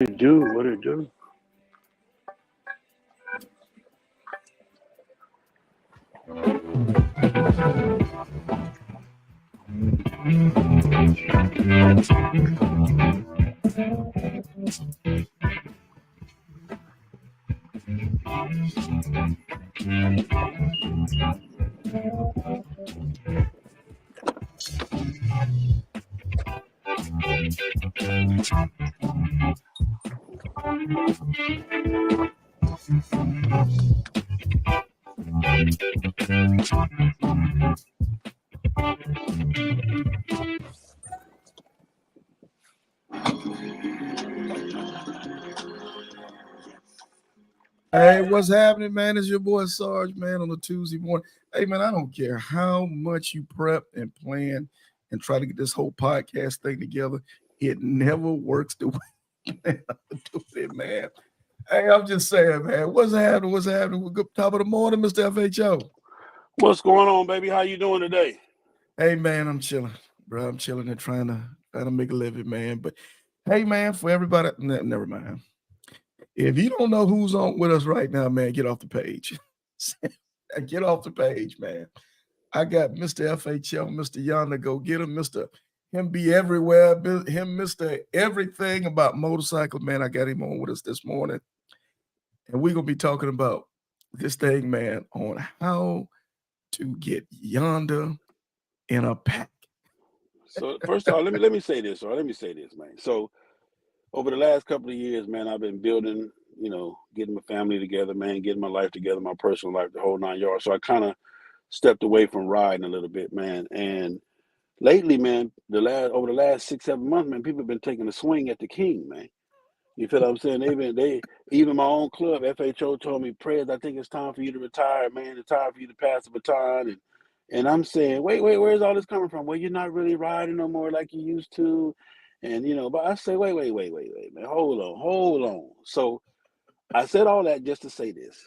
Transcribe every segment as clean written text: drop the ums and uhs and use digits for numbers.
What it do? What it do? Hey, what's happening, man? It's your boy Sarge, man, on a Tuesday morning. Hey, man, I don't care how much you prep and plan and try to get this whole podcast thing together. It never works the way you plan to do it, man. Hey, I'm just saying, man, what's happening? What's happening? Good top of the morning, Mr. FHO. What's going on, baby? How you doing today? Hey, man, I'm chilling, bro. I'm chilling and trying to make a living, man. But hey, man, for everybody, never mind. If you don't know who's on with us right now, man, get off the page. Get off the page, man. I got Mr. FHL, Mr. Yonder, go get him, Mr. Him be everywhere, him, Mr. Everything about motorcycle, man. I got him on with us this morning. And we're going to be talking about this thing, man, on how to get Yonder in a pack. So first of all, let me say this, or let me say this, man. So over the last couple of years, man, I've been building, getting my family together, man, getting my life together, my personal life, the whole 9 yards. So I kind of stepped away from riding a little bit, man. And lately, man, over the last 6, 7 months, man, people have been taking a swing at the king, man. You feel what I'm saying? Even my own club, FHO told me, Prez, I think it's time for you to retire, man. It's time for you to pass the baton. And I'm saying, wait, where's all this coming from? Well, you're not really riding no more like you used to. And but I say, wait, man. Hold on. So I said all that just to say this.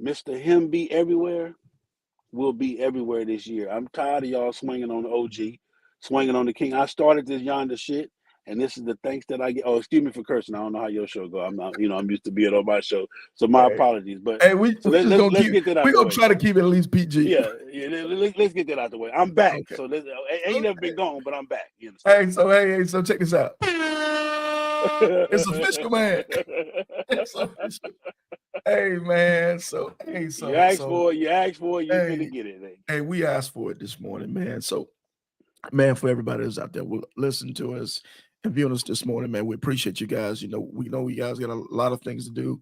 Mr. Him Be Everywhere will be everywhere this year. I'm tired of y'all swinging on the OG, swinging on the king. I started this Yonder shit, and this is the thanks that I get. Oh, excuse me for cursing. I don't know how your show go. I'm not, I'm used to being on my show, so my Hey, apologies. But hey, we so just gonna let's keep get that out we're the gonna way. try to keep it at least PG. Yeah, let's get that out the way. I'm back, Okay. so I ain't never been gone, but I'm back. You So check this out. It's official, understand? man. It's official. Hey, man. You asked for it. You asked for it. You finna Hey, get it. hey, we asked for it this morning, man. So, man, for everybody that's out there, will listen to us and viewing us this morning, man. We appreciate you guys. We know you guys got a lot of things to do,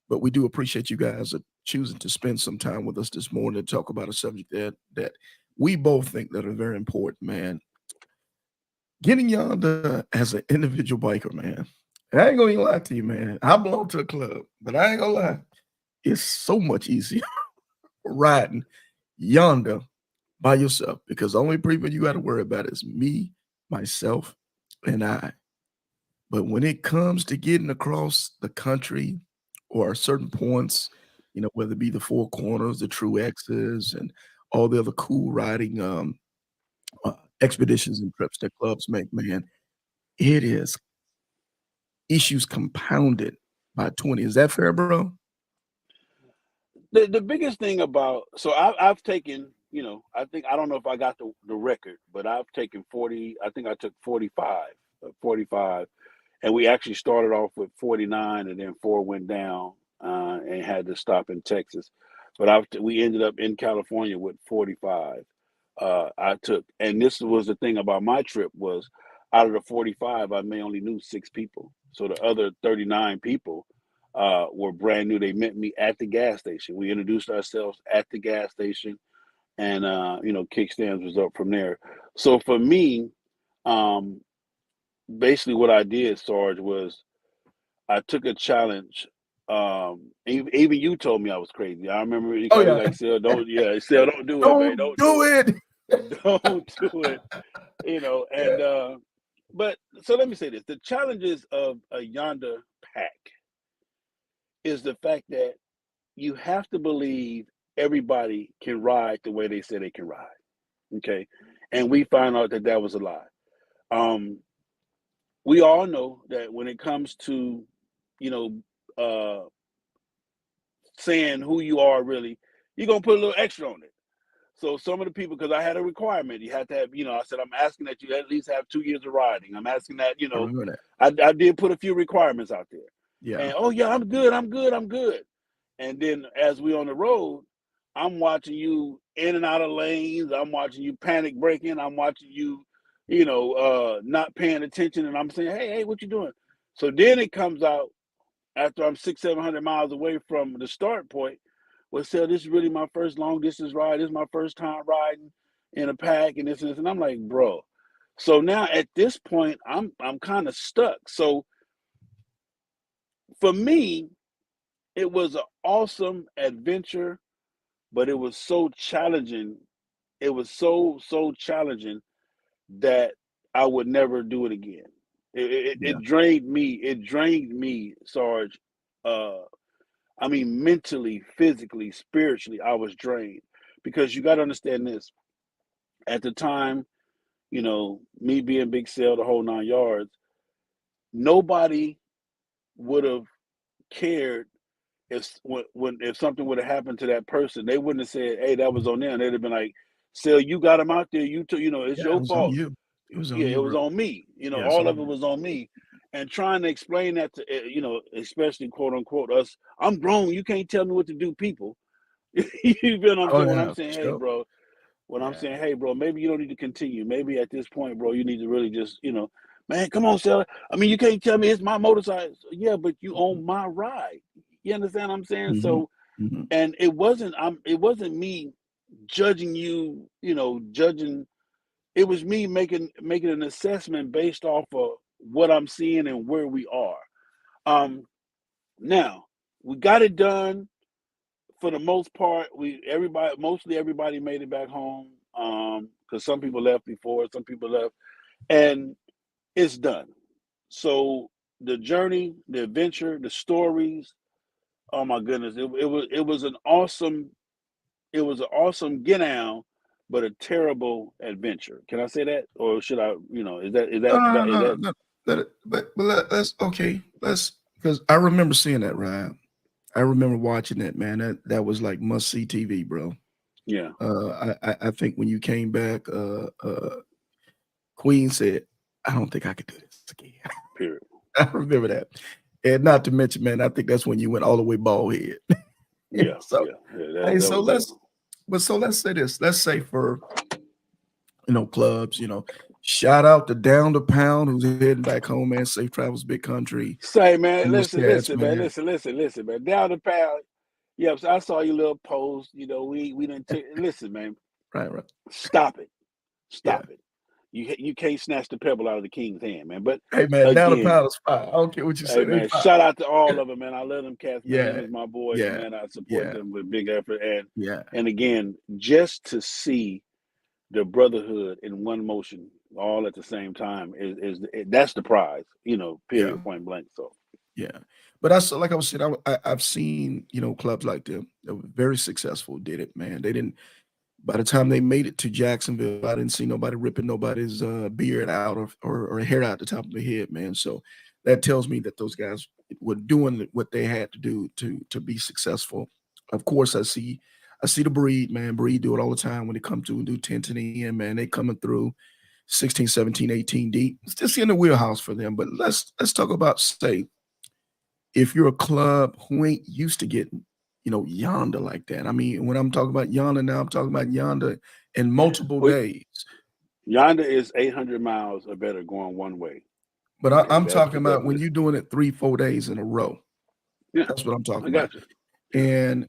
but we do appreciate you guys choosing to spend some time with us this morning to talk about a subject that we both think that are very important, man. Getting Yonder as an individual biker, man. I ain't gonna even lie to you, man. I belong to a club, but I ain't gonna lie. It's so much easier riding Yonder by yourself because the only people you got to worry about is me, myself, and I. But when it comes to getting across the country or certain points, whether it be the Four Corners, the True X's, and all the other cool riding uh, expeditions and trips that clubs make, man, it is issues compounded by 20. Is that fair, bro? The biggest thing about I've taken I don't know if I got the record, but I've taken 40. I think I took 45, and we actually started off with 49, and then four went down and had to stop in Texas. But we ended up in California with 45. I took, and this was the thing about my trip was out of the 45, I may only knew 6 people, so the other 39 people were brand new. They met me at the gas station. We introduced ourselves at the gas station, and kickstands was up from there. So for me, um, basically what I did, Sarge, was I took a challenge. Even you told me I was crazy. I remember you Oh called me yeah. like, Sel, don't do it, man. Don't Don't do do it. it. Don't do it. And Yeah. but so let me say this: the challenges of a Yonder pack is the fact that you have to believe everybody can ride the way they say they can ride. Okay, and we found out that that was a lie. Um, we all know that when it comes to, you know, saying who you are really, you're gonna put a little extra on it. So some of the people, because I had a requirement, you had to have, I said, I'm asking that you at least have 2 years of riding. I'm asking that, I remember that. I did put a few requirements out there. Yeah. And oh yeah, I'm good, I'm good, I'm good. And then as we on the road, I'm watching you in and out of lanes. I'm watching you panic braking. I'm watching you, not paying attention. And I'm saying, hey, what you doing? So then it comes out after I'm 600-700 miles away from the start point. Well, so this is really my first long distance ride. This is my first time riding in a pack and this and this. And I'm like, bro. So now at this point, I'm kind of stuck. So for me, it was an awesome adventure, but it was so challenging. It was so challenging that I would never do it again. Yeah. It drained me. It drained me, Sarge. Uh, I mean, mentally, physically, spiritually, I was drained because you got to understand this. At the time, me being Big Sale, the whole 9 yards, nobody would have cared if something would have happened to that person. They wouldn't have said, "Hey, that was on them." They'd have been like, "Sale, you got him out there. You took, it's Yeah. It your was on fault." you. It was on Yeah, it you, was bro. on me. Yeah. It's All on of it you. was on me. And trying to explain that to, especially quote unquote us, I'm grown. You can't tell me what to do, people. You feel what I'm Oh saying? When I'm yeah. saying, hey, Sure. bro, when I'm Yeah. saying, hey, bro, maybe you don't need to continue. Maybe at this point, bro, you need to really just, man, come on, Sally. I mean, you can't tell me it's my motorcycle. Yeah, but you own my ride. You understand what I'm saying? Mm-hmm. So, Mm-hmm. and it wasn't me judging you, judging. It was me making an assessment based off of what I'm seeing and where we are. Um, Now we got it done for the most part. Mostly everybody made it back home. Because some people left before, some people left, and it's done. So the journey, the adventure, the stories. Oh my goodness, it was an awesome get down, but a terrible adventure. Can I say that, or should I? No, no, Is no, that no. Let's okay. Let's because I remember seeing that ride. I remember watching that, man. That was like must see TV, bro. yeah? I think when you came back, Queen said, "I don't think I could do this again." Period. I remember that, and not to mention, man, I think that's when you went all the way bald head. Yeah, So, yeah, yeah. hey, That so was let's, but so let's say this. Let's say for clubs, shout out to Down the Pound who's heading back home, man. Safe travels, big country. say, man. And those Listen, cats, listen, man. man. Listen, man. Down the path. Yep. So I saw your little post. We didn't listen, man. Right, right. Stop it. Yeah. Stop it. You can't snatch the pebble out of the king's hand, man. But Hey, man, Down the again, Pound is fine. I don't care what you hey say. They man, fine. shout out to all of them, man. I love them cats, man. Them Yeah. is my boys, and Yeah. man, I support Yeah. them with big effort. And Yeah. and again, just to see the brotherhood in one motion, all at the same time, that's the prize, Yeah. period, point blank. So Yeah. But that's like I was saying, I've seen, clubs like them that were very successful, did it, man. They didn't, by the time they made it to Jacksonville, I didn't see nobody ripping nobody's beard out or hair out the top of their head, man. So that tells me that those guys were doing what they had to do to be successful. Of course, I see the Breed, man. Breed do it all the time when they come to and do 10 to the end, man. They coming through 16, 17, 18 deep. It's just in the wheelhouse for them. But let's talk about, say, if you're a club who ain't used to getting, Yonder like that. I mean, when I'm talking about Yonder now, I'm talking about Yonder in multiple well, days. Yonder is 800 miles or better going one way. But Okay, I'm that's talking what about when listen. you're doing it 3, 4 days in a row. Yeah, That's what I'm I talking about. got you. Yeah. And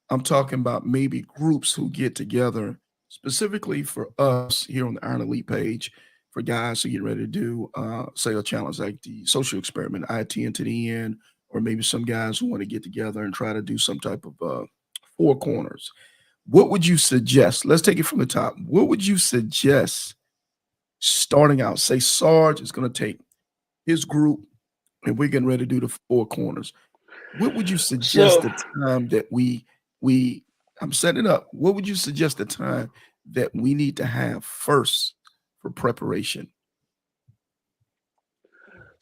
I'm talking about maybe groups who get together specifically for us here on the Iron Elite page for guys who get ready to do say a challenge like the social experiment, IT into the end, or maybe some guys who want to get together and try to do some type of four corners. What would you suggest? Let's take it from the top. What would you suggest starting out? Say Sarge is going to take his group and we're getting ready to do the four corners. What would you suggest So the time that we I'm setting it up. What would you suggest the time that we need to have first for preparation?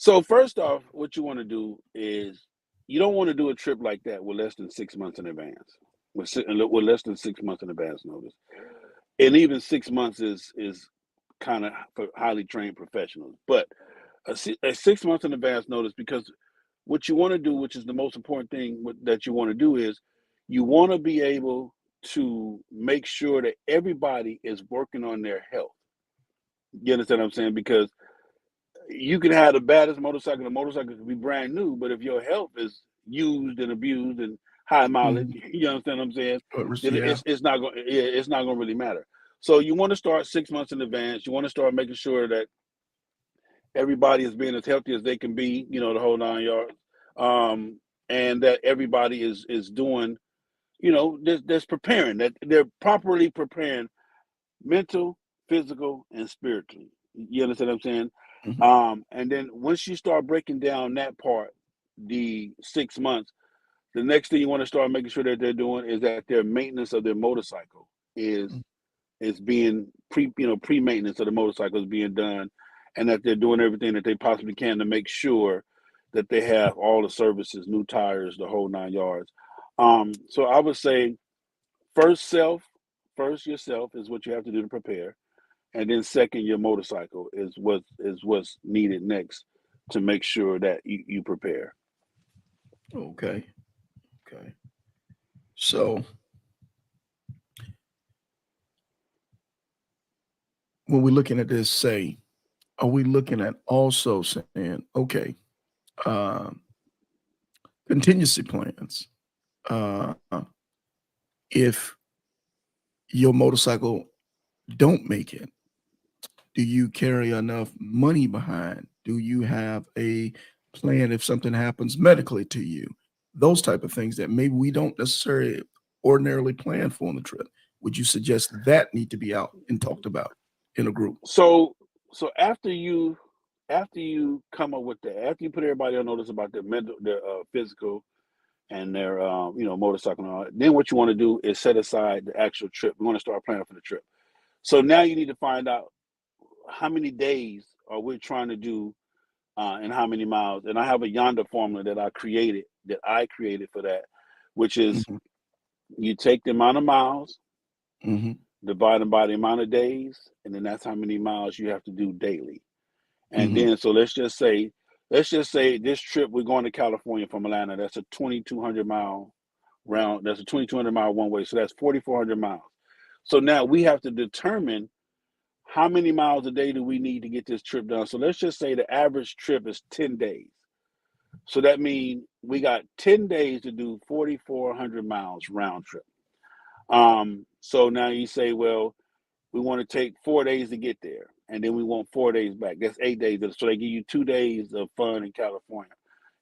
So first off, what you want to do is you don't want to do a trip like that with less than 6 months in advance. With less than 6 months in advance notice, and even 6 months is kind of for highly trained professionals. But a 6 months in advance notice, because what you want to do, which is the most important thing that you want to do, is you want to be able to make sure that everybody is working on their health. You understand what I'm saying? Because you can have the baddest motorcycle. The motorcycle could be brand new, but if your health is used and abused and high mileage, Mhm. you understand what I'm saying? Then Yeah. it's not going to really matter. So you want to start 6 months in advance. You want to start making sure that everybody is being as healthy as they can be. The whole 9 yards, and that everybody is doing. That's preparing. That they're properly preparing mental, physical, and spiritually. You understand what I'm saying? Mhm. And then once you start breaking down that part, the 6 months, the next thing you want to start making sure that they're doing is that their maintenance of their motorcycle is Mhm. is being pre-maintenance of the motorcycle is being done, and that they're doing everything that they possibly can to make sure that they have all the services, new tires, the whole 9 yards. So I would say first self, first yourself is what you have to do to prepare, and then second your motorcycle is what's needed next to make sure that you prepare. Okay. Okay. So when we're looking at this, say, are we looking at also saying, okay, um, contingency plans? Uh, if your motorcycle don't make it, do you carry enough money behind? Do you have a plan if something happens medically to you? Those type of things that maybe we don't necessarily ordinarily plan for on the trip. Would you suggest that need to be out and talked about in a group? So after you come up with that, after you put everybody on notice about their mental, their physical, and their motorcycle and all that, then what you want to do is set aside the actual trip. We want to start planning for the trip. So now you need to find out how many days are we trying to do, and how many miles. And I have a Yonder formula that I created for that, which is Mhm, you take the amount of miles, mhm, divide them by the amount of days, and then that's how many miles you have to do daily. And mhm, then so let's just say this trip we're going to California from Atlanta. That's a 2,200 mile round. That's a 2,200 mile one way. So that's 4,400 miles. So now we have to determine how many miles a day do we need to get this trip done. So let's just say the average trip is 10 days. So that means we got 10 days to do 4,400 miles round trip. So now you say, well, we want to take 4 days to get there, and then we want 4 days back. That's 8 days. So they give you 2 days of fun in California.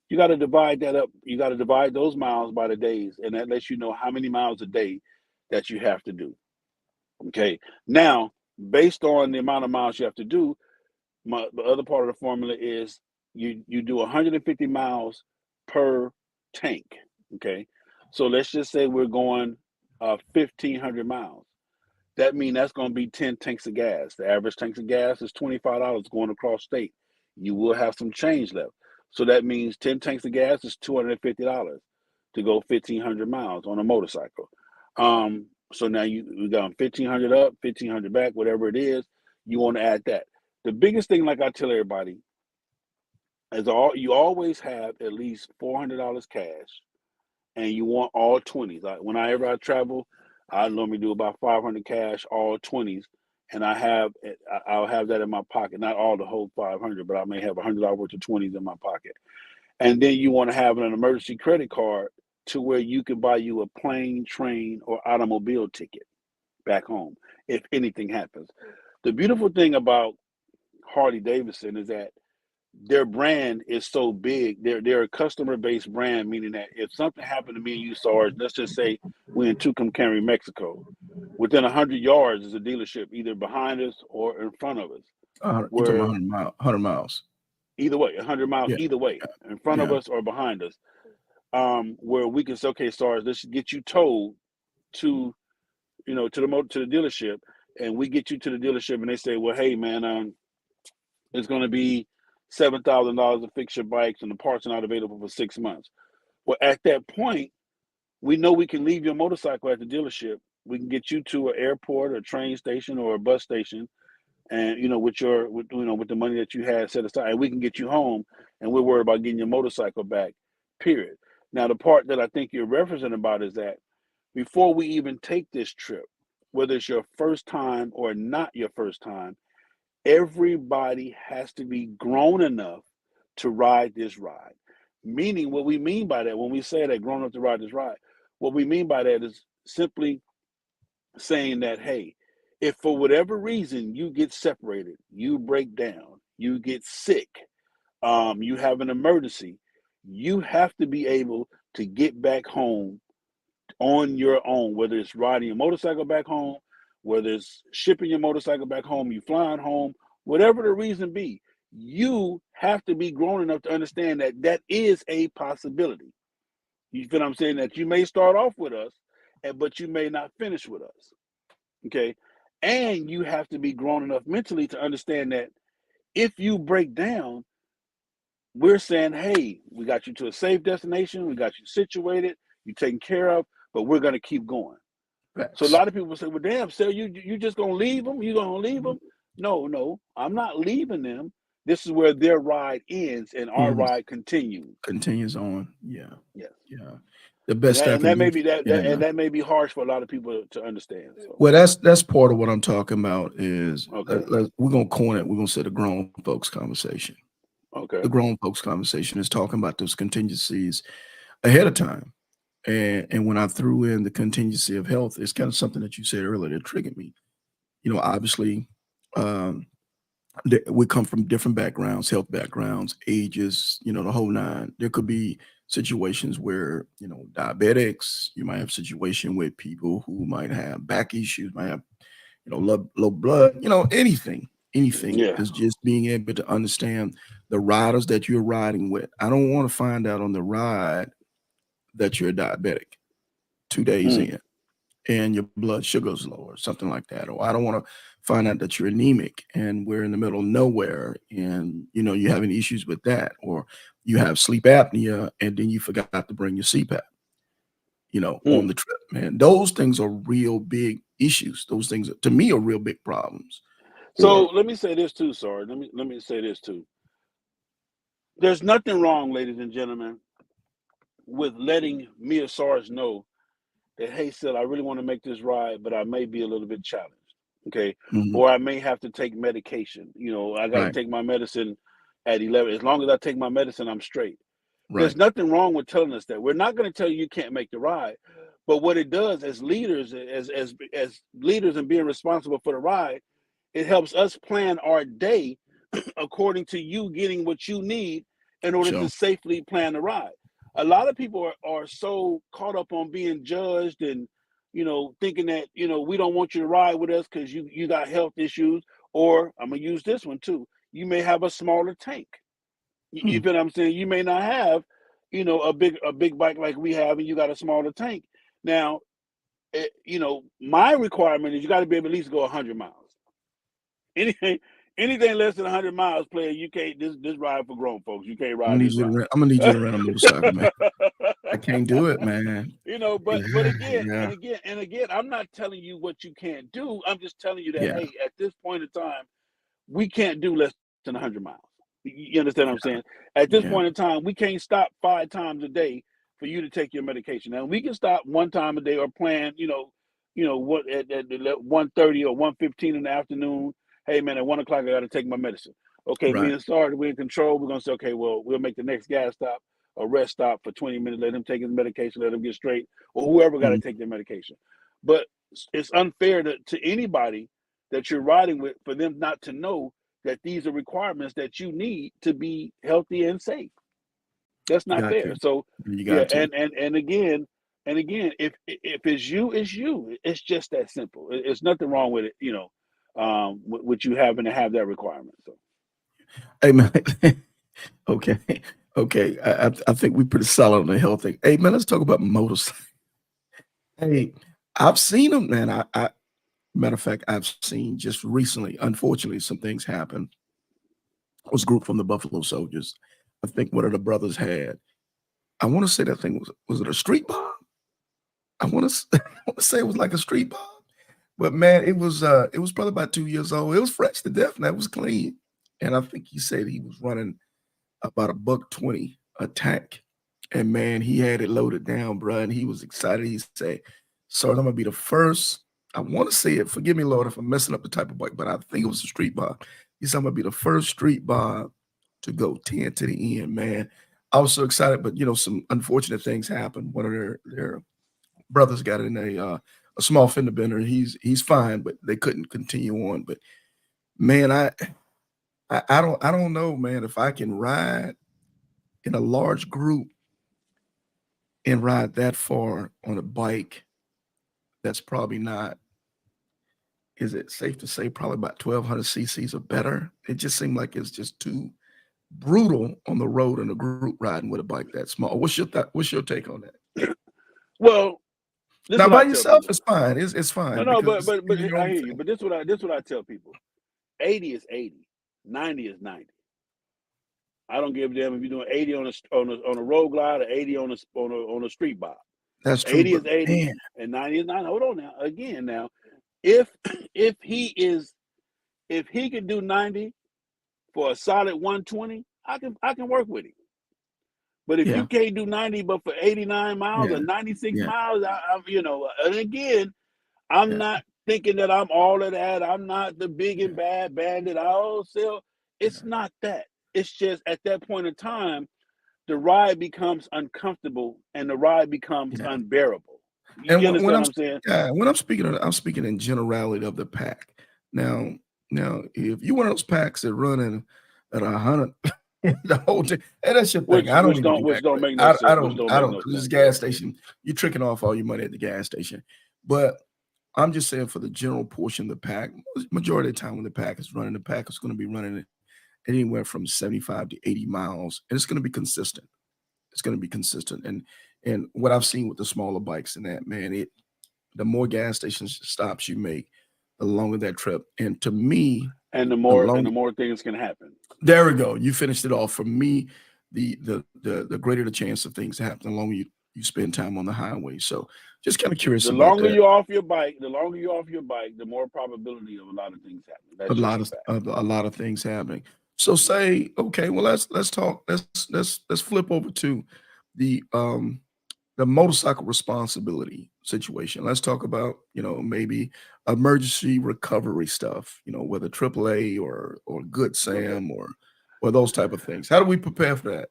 You got to divide that up. You got to divide those miles by the days, and that lets you know how many miles a day that you have to do. Okay. Now, based on the amount of miles you have to do, the other part of the formula is you do 150 miles per tank. Okay. So let's just say we're going 1,500 miles. That means that's going to be 10 tanks of gas. The average tanks of gas is $25 going across state. You will have some change left. So that means 10 tanks of gas is $250 to go 1,500 miles on a motorcycle. So now we got 1,500 up, 1,500 back, whatever it is. You want to add that. The biggest thing, like I tell everybody, is you always have at least $400 cash, and you want all 20s. Like whenever I travel, I normally do about 500 cash, all 20s, and I'll have that in my pocket. Not all the whole 500, but I may have $100 worth of 20s in my pocket. And then you want to have an emergency credit card to where you can buy you a plane, train, or automobile ticket back home if anything happens. The beautiful thing about Harley Davidson is that their brand is so big. They're a customer based brand, meaning that if something happened to me and you saw it, let's just say we're in Tucumcari, Mexico, within 100 yards is a dealership either behind us or in front of us. you talking about Where 100 miles? either way, 100 miles Yeah, either way, in front of yeah. us or behind us, where we can say, okay, stars, let's get you towed to to the dealership, and we get you to the dealership, and they say, well, hey man, it's going to be $7,000 to fix your bikes, and the parts are not available for 6 months. Well, at that point, we know we can leave your motorcycle at the dealership. We can get you to an airport, or a train station, or a bus station, and with the money that you had set aside, and we can get you home, and we're worried about getting your motorcycle back. Period. Now, the part that I think you're referencing about is that before we even take this trip, whether it's your first time or not your first time, everybody has to be grown enough to ride this ride. Meaning, what we mean by that, when we say that grown up to ride this ride, what we mean by that is simply saying that, hey, if for whatever reason you get separated, you break down, you get sick, you have an emergency, you have to be able to get back home on your own, whether it's riding your motorcycle back home, whether it's shipping your motorcycle back home, you flying home, whatever the reason be, you have to be grown enough to understand that that is a possibility. You feel what I'm saying? That you may start off with us, but you may not finish with us. Okay. And you have to be grown enough mentally to understand that if you break down, we're saying, hey, we got you to a safe destination, we got you situated, you're taken care of, but we're going to keep going. So a Facts. lot of people say, well, damn, so you just going to leave them? You going to leave them? No, I'm not leaving them. This is where their ride ends and our Mhm. ride continues. Continues on. Yeah. Yes. Yeah. The And best that, I and can that may do. be that, Yeah. and that may be harsh for a lot of people to understand. So, Well, that's part of what I'm talking about is okay. we're gonna coin it. We're gonna say the grown folks conversation. The Okay. grown folks conversation is talking about those contingencies ahead of time. And when I threw in the contingency of health, it's kind of something that you said earlier that triggered me. Obviously, um, we come from different backgrounds, health backgrounds, ages, the whole nine. There could be situations where, diabetics, you might have a situation with people who might have back issues, might have, low blood, anything Yeah. is just being able to understand the riders that you're riding with. I don't want to find out on the ride that you're diabetic 2 days Mm. in and your blood sugar's low or something like that. Or I don't want to find out that you're anemic and we're in the middle of nowhere and you're having issues with that, or you have sleep apnea and then you forgot to bring your CPAP, on Mm. the trip, man. Those things are real big issues. Those things to me are real big problems. So Or let me say this too, sorry. Let me say this too. There's nothing wrong, ladies and gentlemen, with letting me or SARS know that, hey, Sil, I really want to make this ride, but I may be a little bit challenged. Okay. Mhm. Or I may have to take medication. I got to Right, take my medicine at 11. As long as I take my medicine, I'm straight. There's right. nothing wrong with telling us that. We're not going to tell you you can't make the ride. But what it does as leaders, as leaders and being responsible for the ride, it helps us plan our day according to you getting what you need in order to Sure. safely plan the ride. A lot of people are so caught up on being judged and thinking that we don't want you to ride with us because you got health issues, or I'm gonna use this one too. You may have a smaller tank. You Hmm. feel what I'm saying? You may not have a big bike like we have, and you got a smaller tank. Now, my requirement is you got to be able to at least go 100 miles. Anything anything less than 100 miles, player, you can't. This ride for grown folks. You can't I'm gonna ride need this you to ride. rent. I'm gonna need you to rent a motorcycle, man. I can't do it, man. But Yeah, again, yeah, I'm not telling you what you can't do. I'm just telling you that, yeah, hey, at this point in time, we can't do less than 100 miles. You understand what I'm saying? At this yeah. point in time, we can't stop 5 times a day for you to take your medication. Now we can stop one time a day or plan, what at 1:30 or 1:15 in the afternoon. Hey man, at 1 o'clock I got to take my medicine. Okay, me Right. and Sarge, we're in control. We're gonna say, okay, well, we'll make the next gas stop or rest stop for 20 minutes. Let him take his medication. Let him get straight, or whoever got to Mhm. take their medication. But it's unfair to anybody that you're riding with for them not to know that these are requirements that you need to be healthy and safe. That's You not got fair. to. So You yeah, got to. and again, if it's you, it's you. It's just that simple. It's nothing wrong with it, with you having to have that requirement. So Hey man. Okay. Okay. I think we pretty solid on the health thing. Hey man, let's talk about motorcycles. Hey, I've seen them, man. I matter of fact, I've seen just recently, unfortunately, some things happen It was a group from the Buffalo Soldiers. I think one of the brothers had. I want to say that thing was it a street bomb? I want to I want to say it was like a street bomb. But man, it was probably about 2 years old. It was fresh to death, and that was clean. And I think he said he was running about a buck 20 attack. And man, he had it loaded down, bro. And he was excited. He said, "Sir, I'm gonna be the first." I want to say it. Forgive me, Lord, if I'm messing up the type of bike, but I think it was a street bar. He said, "I'm gonna be the first street bar to go 10 to the end." Man, I was so excited, but some unfortunate things happened. One of their brothers got in a small fender bender. He's fine, but they couldn't continue on. But man, I don't know, man, if I can ride in a large group and ride that far on a bike. That's probably not. Is it safe to say probably about 1,200 cc's or better? It just seemed like it's just too brutal on the road in a group riding with a bike that small. What's your take on that? Well, this is Now what by I tell yourself, people. it's fine. It's No, fine no, because but you're your I own hear you. thing. But this what I tell people. 80 is 80. 90 is 90. I don't give a damn if you're doing 80 on a road glide or 80 on a street bike. That's true, 80 but is 80 man, and 90 is 90. Hold on now. Again now, if if he is if he can do 90 for a solid 120, I can work with him. But if you yeah, can't do 90 but for 89 miles yeah, or 96 yeah, miles, and again, I'm yeah, not thinking that I'm all of that. I'm not the big and yeah, bad bandit. I'll sell. It's yeah, not that. It's just at that point in time, the ride becomes uncomfortable and the ride becomes yeah. unbearable. And You understand what I'm saying? when I'm speaking in generality of the pack. Now, if you one of those packs that running at 100 the whole day, and that's your thing. Which I don't which even don't do which that don't quick. make no sense. Which don't I make don't. no 'Cause this sense. gas station, you're tricking off all your money at the gas station. But I'm just saying for the general portion of the pack, majority of the time when the pack is running, the pack is going to be running anywhere from 75 to 80 miles, and it's going to be consistent. It's going to be consistent. And what I've seen with the smaller bikes and that, man, the more gas stations stops you make, the longer that trip. And to me, And the the long more things can happen. there we go. You finished it off. For me, the greater the chance of things happening, the longer you spend time on the highway. So just kind of curious The about longer that. you're off your bike, the more probability of a lot of things happening. A That's just lot a of fact. a lot of things happening. So say, okay, well let's talk. Let's flip over to the um the motorcycle responsibility situation. Let's talk about, maybe emergency recovery stuff, whether AAA or Good Okay. Sam or those type of things. How do we prepare for that?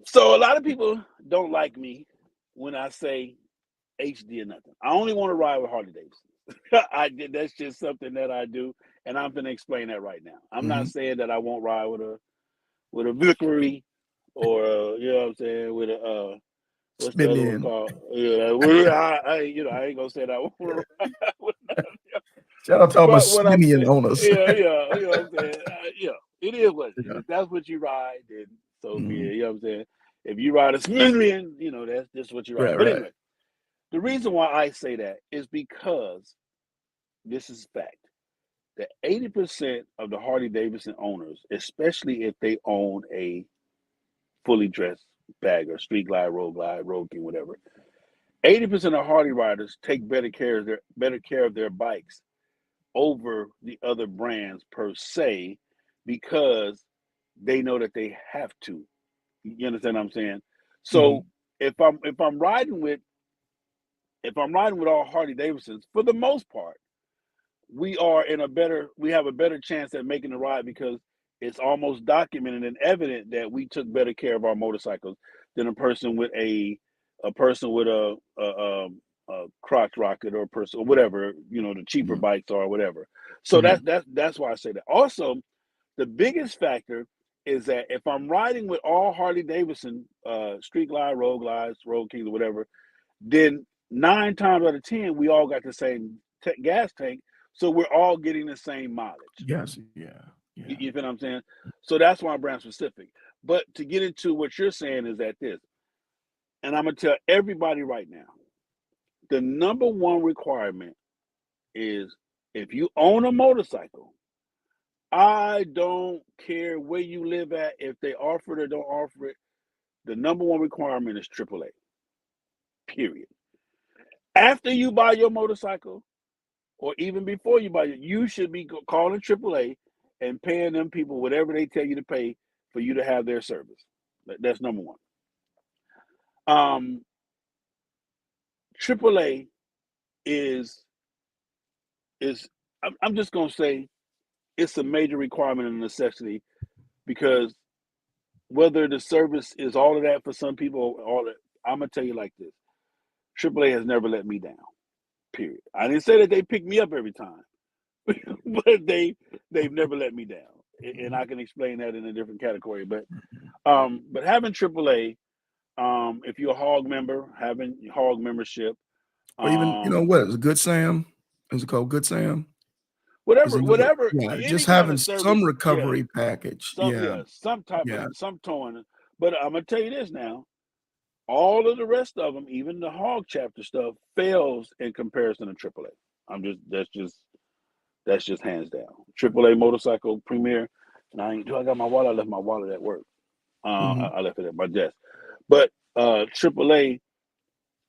So a lot of people don't like me when I say HD or nothing. I only want to ride with Harley Davidson. That's just something that I do, and I'm gonna explain that right now. I'm not Mhm. saying that I won't ride with a Victory or you know what I'm saying with a what's the Spin other one in. called? Yeah, I ain't gonna say that I want to ride with none of them. Shout out to all my But what I'm spin saying, owners. yeah, you know what I'm saying, it is what it is. Yeah. If that's what you ride, then so be Mhm. it. You know what I'm saying. If you ride a Smithsonian, that's just what you ride. Right, But right. anyway, the reason why I say that is because this is fact that 80% of the Harley Davidson owners, especially if they own a fully dressed bagger, street glide, road king, whatever, 80% of Harley riders take better care of their bikes over the other brands per se because they know that they have to. You understand what I'm saying? So Mhm. if I'm riding with all Harley Davidsons, for the most part, we have a better chance at making the ride because it's almost documented and evident that we took better care of our motorcycles than a person with a crotch rocket or a person or whatever the cheaper Mhm. bikes are or whatever. So Mhm. that's why I say that. Also, the biggest factor is that if I'm riding with all Harley Davidson street glide, road glides, road kings, or whatever, then 9 times out of 10 we all got the same gas tank, so we're all getting the same mileage. Yes, yeah. Yeah. You feel what I'm saying? So that's why I'm brand specific. But to get into what you're saying is that this, and I'm gonna tell everybody right now, the number one requirement is if you own a motorcycle, I don't care where you live at. If they offer it or don't offer it, the number one requirement is AAA. Period. After you buy your motorcycle, or even before you buy it, you should be calling AAA and paying them people whatever they tell you to pay for you to have their service. That's number one. Um, AAA is is I'm just gonna say it's a major requirement and a necessity because whether the service is all of that for some people, all that, I'm gonna tell you like this: AAA has never let me down. Period. I didn't say that they pick me up every time, but they've never let me down, and I can explain that in a different category. But having AAA, if you're a Hog member, having Hog membership, Or even, um, what is it, Good Sam? Is it called Good Sam? Is whatever, another, whatever, yeah, any just kind having of service, some yeah, recovery package. Yeah, some type of yeah. some towing. But I'm gonna tell you this now: all of the rest of them, even the Hog chapter stuff, fails in comparison to AAA. I'm just that's just hands down. AAA motorcycle premier. And I got my wallet. I left my wallet at work. Hmm. I left it at my desk. But AAA,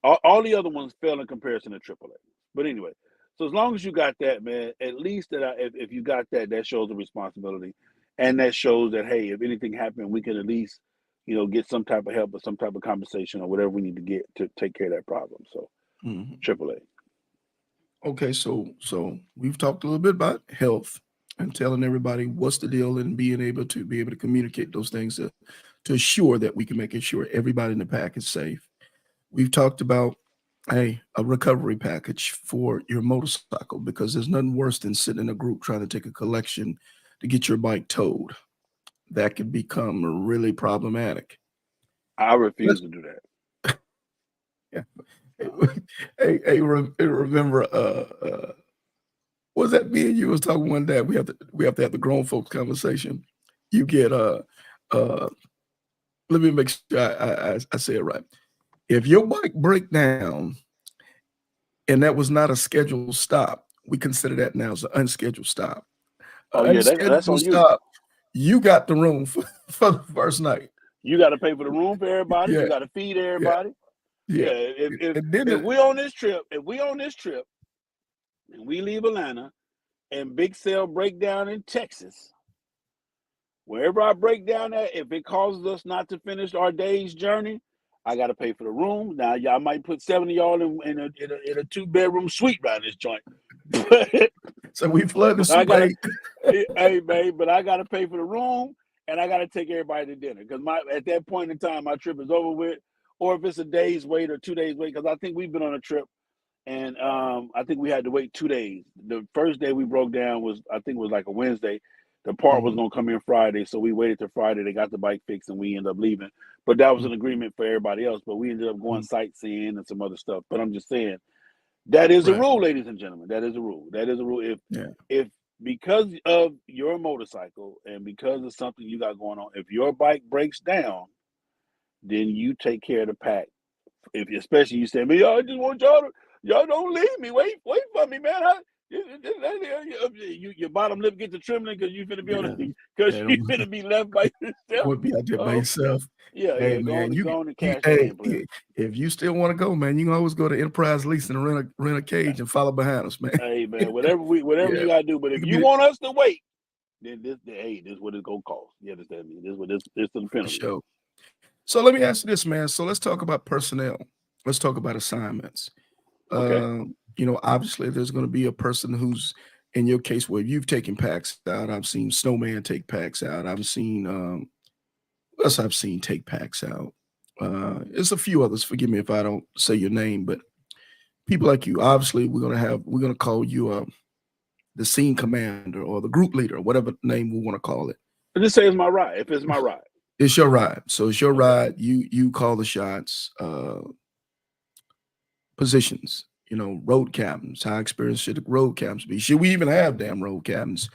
all the other ones fail in comparison to AAA. But anyway, so as long as you got that, man, at least if you got that, that shows a responsibility, and that shows that hey, if anything happened, we can at least get some type of help or some type of compensation or whatever we need to get to take care of that problem. So Hmm. AAA. Okay, so we've talked a little bit about health and telling everybody what's the deal and being able to communicate those things to assure that we can make sure everybody in the pack is safe. We've talked about a recovery package for your motorcycle because there's nothing worse than sitting in a group trying to take a collection to get your bike towed. That can become really problematic. I Let's refuse to do that. yeah. Hey, Uh, remember was that me and you was talking one day? We have to have the grown folks conversation. You get uh let me make sure I say it right. If your bike break down and that was not a scheduled stop, we consider that now as an unscheduled stop. oh An yeah, that's unscheduled on you. stop, you got the room for the first night. You got to pay for the room for everybody. You Yeah, got to feed yeah, everybody. yeah. Yeah, And then if we on this trip, and we leave Atlanta and Big Cell break down in Texas, wherever I break down at, if it causes us not to finish our day's journey, I got to pay for the room. Now, y'all might put 7 of y'all in a 2-bedroom suite right this joint, but so we flood the I Super gotta, 8. hey man, but I gotta pay for the room and I gotta take everybody to dinner because my at that point in time my trip is over with, or if it's a day's wait or 2 days wait, because I think we've been on a trip and I think we had to wait 2 days. The first day we broke down was I think it was like a Wednesday. The part was Mhm, gonna come in Friday, so we waited till Friday. They got the bike fixed and we ended up leaving. But that was mhm, an agreement for everybody else. But we ended up going mhm. sightseeing and some other stuff. But I'm just saying that is a Right. rule, ladies and gentlemen. That is a rule. That is a rule. Yeah. If because of your motorcycle and because of something you got going on, if your bike breaks down, then you take care of the pack. If especially you say, "Me, I just want y'all don't leave me. Wait for me, man. Your bottom lip get to trembling because you finna be on Yeah. because Yeah. you finna be left by yourself. Would be out there by Oh, yourself. yeah, Hey yeah. man, Go on and you cash that hey, in, player. if you still want to go, man, you can always go to Enterprise Leasing and rent a cage and follow behind us, man. Hey, man. Whatever Yeah, you gotta do. But it if could you be want us to wait. Then this what it's gonna cost. You understand me? This is the for penalty. sure. So let me ask you this, man. So let's talk about personnel. Let's talk about assignments. Okay. Obviously there's going to be a person who's in your case where you've taken packs out. I've seen Snowman take packs out. I've seen what else I've seen take packs out. There's a few others. Forgive me if I don't say your name, but people like you. Obviously, we're gonna call you the scene commander or the group leader, whatever name we want to call it. Just say it's my ride. If it's my ride. It's your ride. So it's your Okay. ride. You call the shots. Positions. Road captains. How experienced should the road captains be? Should we even have damn road captains?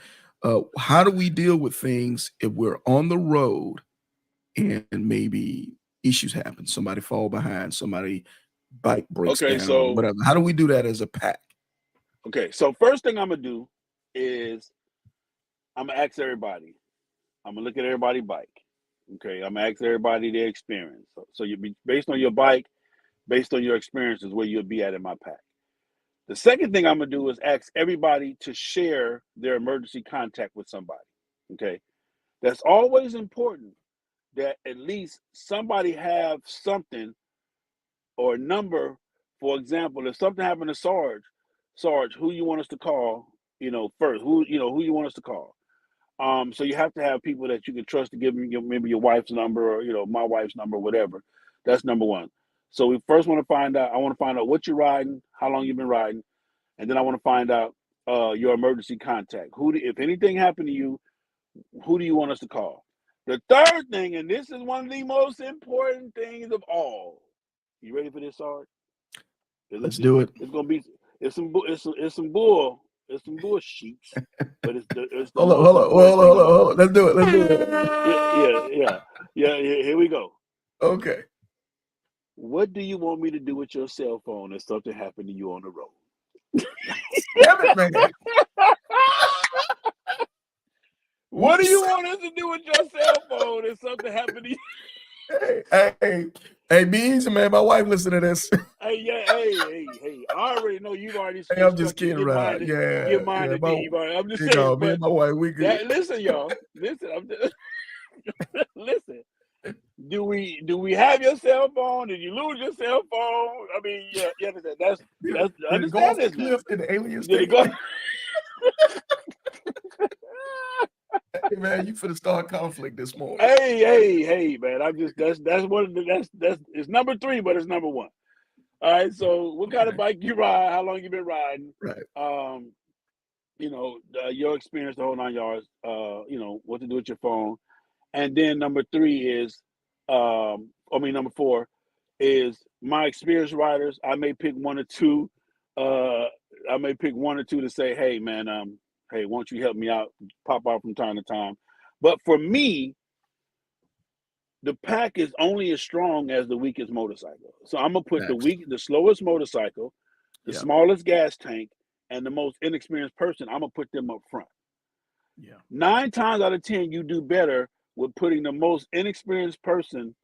How do we deal with things if we're on the road and maybe issues happen? Somebody fall behind. Somebody bike breaks Okay. down. So Whatever. How do we do that as a pack? okay. So first thing I'm gonna do is I'm gonna ask everybody. I'm gonna look at everybody's bike. Okay, I'm gonna ask everybody their experience. So you be based on your bike, based on your experiences, where you'll be at in my pack. The second thing I'm gonna do is ask everybody to share their emergency contact with somebody. Okay, that's always important that at least somebody have something or a number. For example, if something happened to Sarge, who you want us to call? First, who you want us to call? So you have to have people that you can trust to give them maybe your wife's number or my wife's number, whatever. That's number one. So we first want to find out. I want to find out what you're riding, how long you've been riding, and then I want to find out your emergency contact. If anything happened to you, who do you want us to call? The third thing, and this is one of the most important things of all. You ready for this, Sarge? Let's do it. It's gonna be it's some bull. It's some bull sheets, but it's the Hold on. Let's do it. Yeah. Here we go. Okay. What do you want me to do with your cell phone if something happened to you on the road? Damn it, man. What do you want us to do with your cell phone if something happened to you? Hey, be easy, man. My wife listen to this. Hey. I already know you've already. Hey, I'm just kidding, right? Give mine to D. I'm just saying. Me and my wife, we good. Listen, y'all. Listen. Listen. Do we have your cell phone? Did you lose your cell phone? I mean, yeah. That's understand this. Did the aliens take it? Hey, man, you finna start conflict this morning. Hey, man. That's one of the it's number 3, but it's number 1. All right. So what kind of bike you ride? How long you been riding? Right. Your experience, the whole 9 yards. What to do with your phone, and then number 4 is my experienced riders. I may pick 1 or 2. I may pick 1 or 2 to say, hey, man, hey, won't you help me out? Pop out from time to time. But for me, the pack is only as strong as the weakest motorcycle. So I'm gonna put the slowest motorcycle, the smallest gas tank, and the most inexperienced person. I'm gonna put them up front. Yeah. 9 times out of 10, you do better with putting the most inexperienced person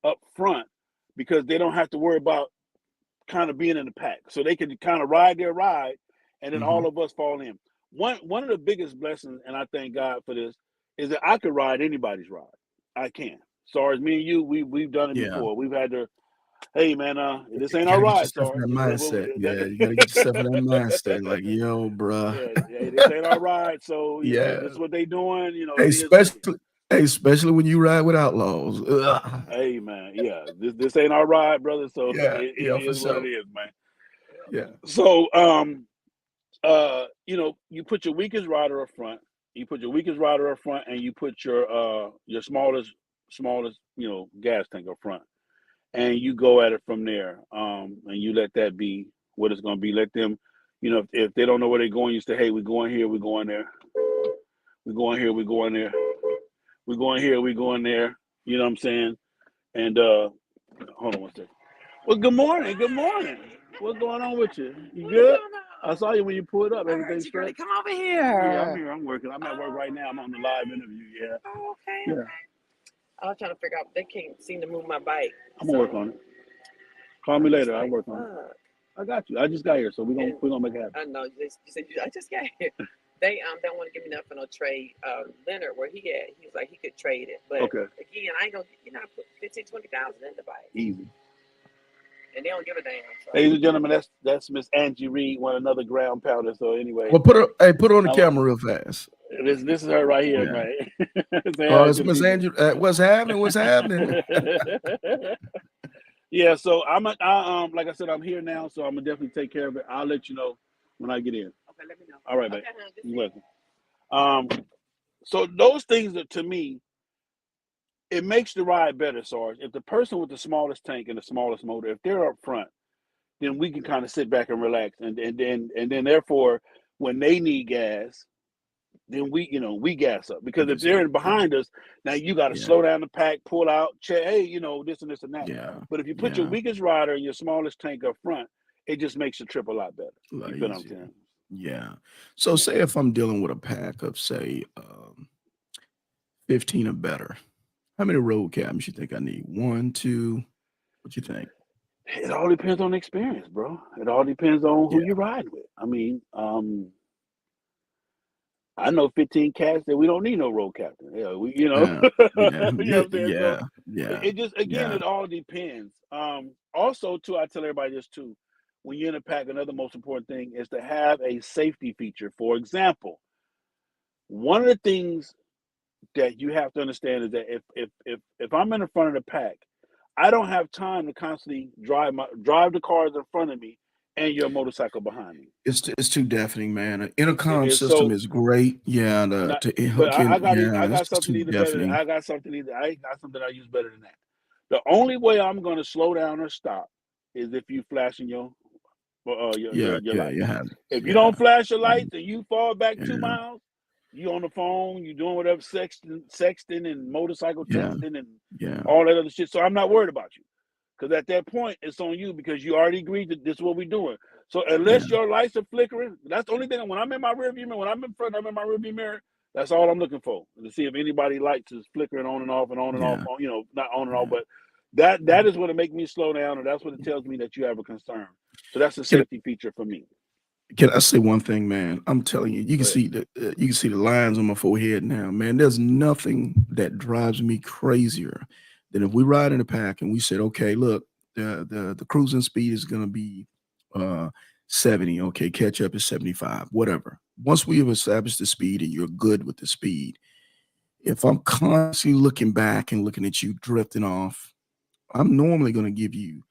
up front because they don't have to worry about kind of being in the pack. So they can kind of ride their ride, and then all of us fall in. One of the biggest blessings, and I thank God for this, is that I could ride anybody's ride. I can. So as me and you, we've done it before. We've had to, hey man, this ain't our ride, Sarge. That mindset. You gotta get yourself in that mindset. Like, yo, bro. Yeah, this ain't our ride. So this is what they doing. Especially when you ride with outlaws. Ugh. Hey man, this ain't our ride, brother. So it is what it is, man. Yeah. So you put your weakest rider up front. You put your weakest rider up front, and you put your smallest gas tank up front, and you go at it from there. And you let that be what it's going to be. Let them, if they don't know where they're going, you say, hey, we're going here, we're going there. We're going here, we're going there. We're going here, we're going there. You know what I'm saying? And hold on one second. Well, good morning. What's going on with you? You good? I saw you when you pulled up. Everything's straight. Come over here. Yeah, I'm here. I'm working. I'm at work right now. I'm on the live interview. Yeah. Oh, okay. Yeah. Okay. I was trying to figure out. They can't seem to move my bike. I'm gonna work on it. Call me later. I'll work on it. I got you. I just got here, so we're gonna make it happen. I know. You said I just got here. They don't want to give me nothing on trade. Leonard, where he at? He was like he could trade it, but again, I ain't gonna. Put 15,000, 20,000 in the bike. Easy. And they don't give a damn. So. Ladies and gentlemen, that's Miss Angie Reed, another ground pounder. So anyway, well, put her on the camera real fast. This is her right here, man. It's Miss Angie. What's happening? Yeah, so like I said, I'm here now, so I'm gonna definitely take care of it. I'll let you know when I get in. Okay, let me know. All right, man. You're welcome. So those things that to me, it makes the ride better, Sarge. If the person with the smallest tank and the smallest motor, if they're up front, then we can kind of sit back and relax, and then therefore, when they need gas, then we gas up, because if they're behind us, now you got to slow down the pack, pull out, check, hey, this and this and that. Yeah. But if you put your weakest rider and your smallest tank up front, it just makes the trip a lot better. You feel what I'm saying? Yeah. So say if I'm dealing with a pack of say 15 or better, how many road cabins you think I need? One, two, what you think? It all depends on experience, bro. It all depends on who Yeah. you're riding with. I mean, I know 15 cats that we don't need no road captain. Yeah, we, you know, Yeah. you Yeah. know what I'm saying? So Yeah. Yeah. it just, again, Yeah. it all depends. Also, too, I tell everybody this too. When you're in a pack, another most important thing is to have a safety feature. For example, one of the things that you have to understand is that if I'm in the front of the pack, I don't have time to constantly drive the cars in front of me and your motorcycle behind me. It's too deafening, man. An intercom system So is great. Yeah, not, to but hook in. I Yeah, it's got just something too either better. deafening. I got something I use better than that. The only way I'm going to slow down or stop is if you flashing Yeah, your yeah, lights. yeah, If you yeah, don't flash your yeah, lights and you fall back 2 yeah, miles, you on the phone, you doing whatever, sexting and motorcycle yeah, texting and yeah, all that other shit. So I'm not worried about you. Because at that point, it's on you because you already agreed that this is what we're doing. So yeah, unless your lights are flickering, that's the only thing. When I'm in my rearview mirror, when I'm in front, I'm in my rearview mirror. That's all I'm looking for, to see if anybody lights is flickering on and off and on and off. yeah, You know, not on and off, yeah, but that yeah. is what it makes me slow down, and that's what it tells me that you have a concern. So that's a Can safety feature for me. can I say one thing, man? I'm telling you, Go ahead. you can see the lines on my forehead now, man. There's nothing that drives me crazier than if we ride in a pack and we said, okay, look, the cruising speed is gonna be uh 70. Okay, catch up is 75, whatever. Once we have established the speed and you're good with the speed, if I'm constantly looking back and looking at you drifting off, I'm normally gonna give you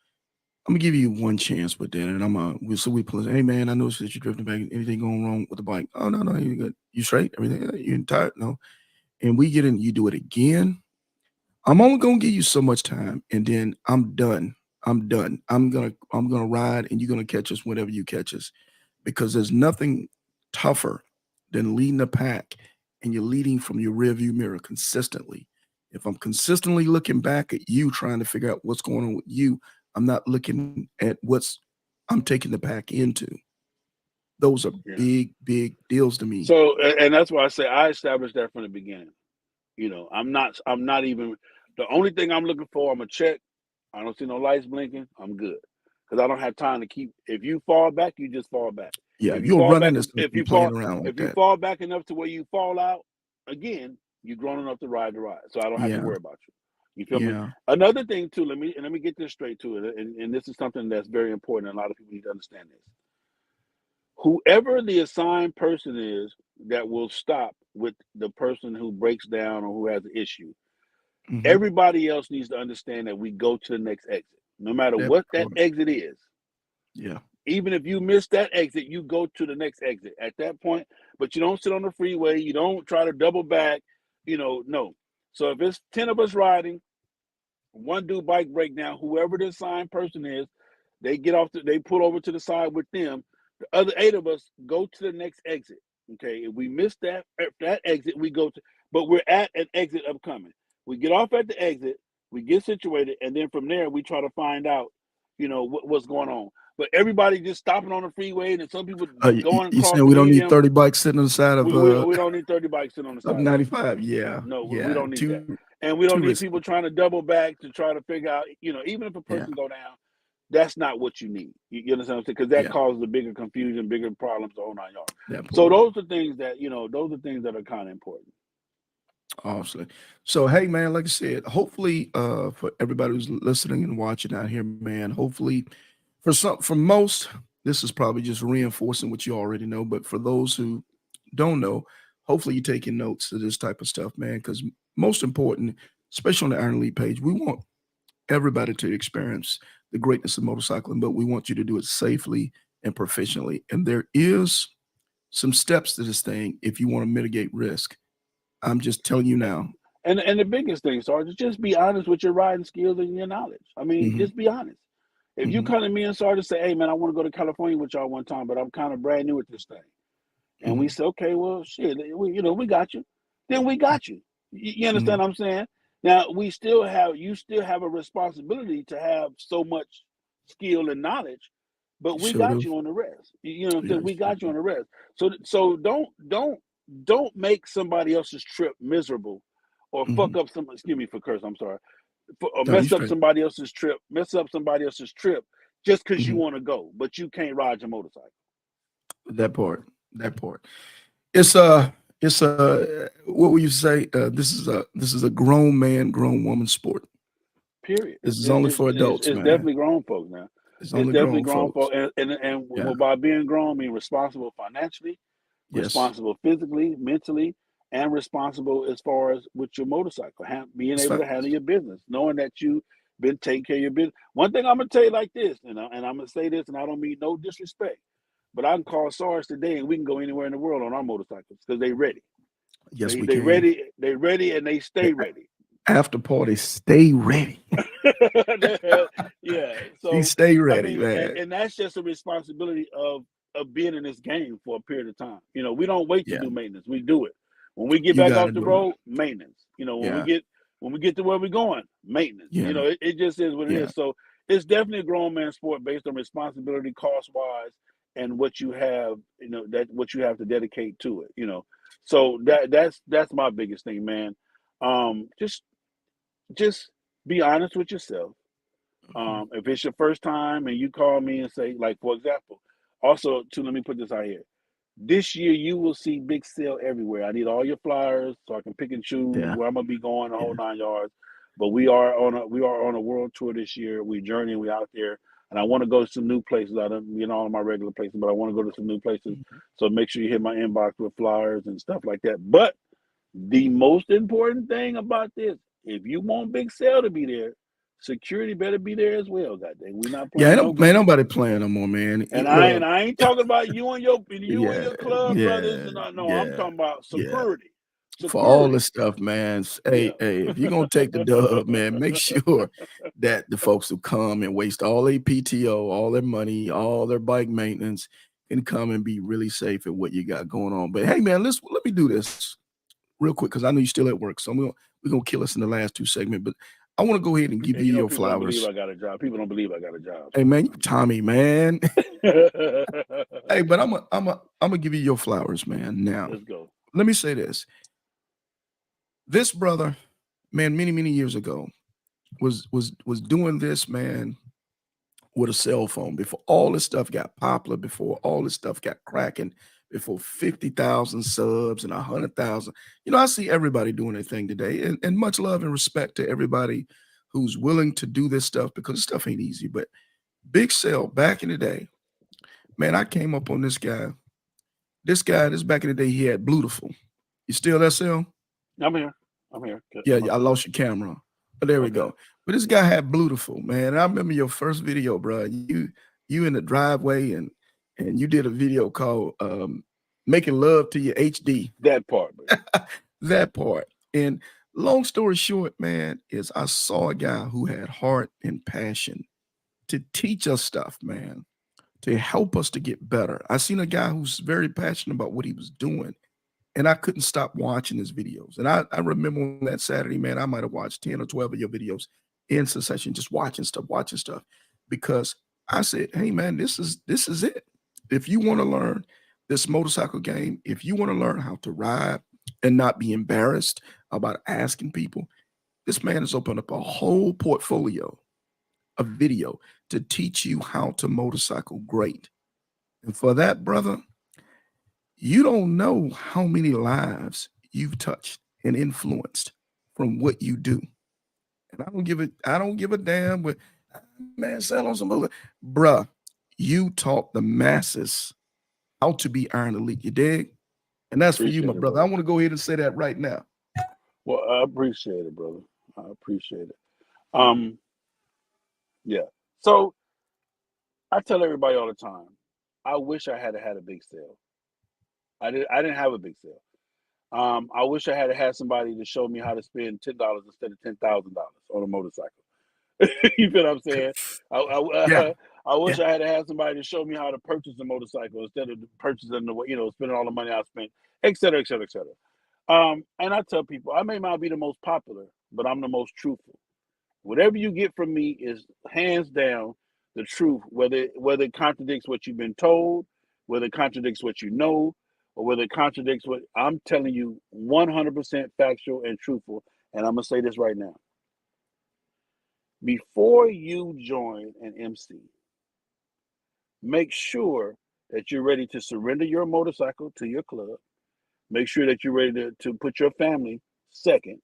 I'm gonna give you one chance with that, and we pull. Hey man, I noticed that you're drifting back. Anything going wrong with the bike? Oh no, no, you good. You straight? Everything? You tired? No. And we get in. You do it again. I'm only gonna give you so much time, and then I'm done. I'm done. I'm gonna ride, and you're gonna catch us whenever you catch us, because there's nothing tougher than leading a pack, and you're leading from your rearview mirror consistently. If I'm consistently looking back at you, trying to figure out what's going on with you, I'm not looking at what's I'm taking the pack into. Those are Yeah. big, big deals to me. So, and that's why I say I established that from the beginning. You know, I'm not even. The only thing I'm looking for, I'm gonna check. I don't see no lights blinking. I'm good because I don't have time to keep. If you fall back, you just fall back. Yeah, If you you'll fall run back, into stuff if you you playing fall, around like if you that. fall back enough to where you fall out again, you're grown enough to ride the ride. So I don't have to Yeah, worry about you. You feel me? yeah. Another thing too. Let me get this straight to it, and this is something that's very important. And a lot of people need to understand this. Whoever the assigned person is that will stop with the person who breaks down or who has an issue, Hmm. everybody else needs to understand that we go to the next exit, no matter That what that part. exit is. Yeah, Even if you miss that exit, you go to the next exit at that point, but you don't sit on the freeway. You don't try to double back, no. So if it's 10 of us riding, one do bike breakdown, whoever the assigned person is, they pull over to the side with them. The other 8 of us go to the next exit. Okay. If we miss that exit, we go to, but we're at an exit upcoming. We get off at the exit, we get situated, and then from there we try to find out, what's going on. But everybody just stopping on the freeway, and then some people going you across saying the we don't need medium. 30 bikes sitting on the side We don't need 30 bikes sitting on the of side, bro. 95? Yeah, No, we yeah. don't need that. Too And we too don't need risky. people trying to double back to try to figure out, even if a Yeah, person go down, that's not what you need. You understand what I'm saying? Because that yeah. causes a bigger confusion, bigger problems, the whole 9 yards. That So part. those are things that are kind of important. Obviously. So hey man, like I said, hopefully for everybody who's listening and watching out here, man, hopefully for most, this is probably just reinforcing what you already know. But for those who don't know, hopefully you're taking notes of this type of stuff, man. Because most important, especially on the Iron League page, we want everybody to experience the greatness of motorcycling, but we want you to do it safely and proficiently. And there is some steps to this thing if you want to mitigate risk. I'm just telling you now. And the biggest thing, Sarge, is just be honest with your riding skills and your knowledge. I mean, Hmm. just be honest. If you Hmm. come to me and Sarge and say, "Hey man, I want to go to California with y'all one time, but I'm kind of brand new at this thing," and we Hmm. say, "Okay, well, shit, we got you," then we got you. You Hmm. understand what I'm saying? Now you still have a responsibility to have so much skill and knowledge but we Sure got do. you on the rest. You know what I'm Yeah, saying? We got you on the rest. So don't make somebody else's trip miserable, or mm-hmm. fuck up some. Excuse me for curse. I'm sorry. Or No, you mess up straight. somebody else's trip. Mess up somebody else's trip just because you Mm-hmm. want to go, but you can't ride your motorcycle. That part. That part. It's what would you say? This is a grown man, grown woman sport. Period. This is only for adults, It's man. definitely grown folks now. It's It's only definitely grown grown folks. folks, and Yeah. by being grown, I mean responsible financially, Yes. responsible physically, mentally, and responsible as far as with your motorcycle, being It's able to handle facts. your business, knowing that you've been taking care of your business. One thing I'm gonna tell you like this, and I'm gonna say this, and I don't mean no disrespect, but I can call SARS today, and we can go anywhere in the world on our motorcycles because they ready. Yes, They we they can. ready. They ready, and they stay ready. After party, stay ready. Yeah. You So stay I ready, mean, man. and that's just a responsibility of being in this game for a period of time. You know, we don't wait to Yeah, do maintenance. We do it. When we get you back got to off the do it. road, maintenance. You know, Yeah, when we get to where we're going, maintenance. You yeah, know, it just is what it yeah. is. So it's definitely a grown man sport based on responsibility, cost wise, and what you have, that what you have to dedicate to it, So that's my biggest thing, man. Just be honest with yourself. Mhm. If it's your first time and you call me and say, like, for example, also, too, let me put this out here. This year, you will see big sale everywhere. I need all your flyers so I can pick and choose Yeah, where I'm gonna be going the whole yeah. 9 yards. But we are on a world tour this year. We journeying. We out there, and I want to go to some new places. I don't, all of my regular places, but I want to go to some new places. Mhm. So make sure you hit my inbox with flyers and stuff like that. But the most important thing about this, if you want Big Sale to be there, security better be there as well. Goddamn, we not Yeah, playing no ain't games. nobody playing no more, man. And I ain't Look, I ain't talking about you and your yeah, club brothers, yeah, and no, I'm yeah, talking about yeah. security, For all this security. stuff, man. Yeah, Hey, if you're gonna take the dub, man, make sure that the folks who come and waste all their PTO, all their money, all their bike maintenance, can come and be really safe at what you got going on. But hey, man, let me do this real quick because I know you're still at work, so we're gonna kill us in the last two segments. But I want to go ahead and give and you your people don't believe flowers. I got a job. People don't believe I got a job. Hey, So man, you Tommy, man. let's Hey, but I'm gonna give you your flowers, man. Now, go. let me say this. This brother, man, many years ago, was doing this, man, with a cell phone before all this stuff got popular, before all this stuff got cracking, before 50,000 subs and 100,000. I see everybody doing their thing today, and much love and respect to everybody who's willing to do this stuff because this stuff ain't easy. But Big Cell back in the day, man, I came up on this guy. This back in the day, he had Blutiful. You still there, Cell? I'm here. I'm here. Yeah, I lost your camera. But there we Okay. go. But this guy had Blutiful, man. And I remember your first video, bro. You in the driveway and you did a video called Making Love to Your HD. That part, man. That part. And long story short, man, is I saw a guy who had heart and passion to teach us stuff, man, to help us to get better. I seen a guy who's very passionate about what he was doing. And I couldn't stop watching his videos. And I remember on that Saturday, man, I might have watched 10 or 12 of your videos in succession, just watching stuff, because I said, hey man, this is it. If you want to learn this motorcycle game, if you want to learn how to ride and not be embarrassed about asking people, this man has opened up a whole portfolio of video to teach you how to motorcycle great. And for that, brother, you don't know how many lives you've touched and influenced from what you do. And I don't give a damn what man sell on some other bruh. You taught the masses how to be Iron Elite. You dig? And that's for you, my Appreciate it, brother. I brother. want to go ahead and say that right now. Well, I appreciate it, brother. I appreciate it. Um, yeah. So I tell everybody all the time, I wish I had a big sale. I didn't have a big sale. I wish I had somebody to show me how to spend $10 instead of $10,000 on a motorcycle. You feel what I'm saying? I, Yeah, I, I wish yeah. I had somebody to show me how to purchase a motorcycle instead of purchasing spending all the money I spent, et cetera, et cetera, et cetera. And I tell people, I may not be the most popular, but I'm the most truthful. Whatever you get from me is hands down the truth, whether it contradicts what you've been told, whether it contradicts what you know, or whether it contradicts what I'm telling you, 100% factual and truthful. And I'm gonna say this right now: before you join an MC, make sure that you're ready to surrender your motorcycle to your club. Make sure that you're ready to put your family second.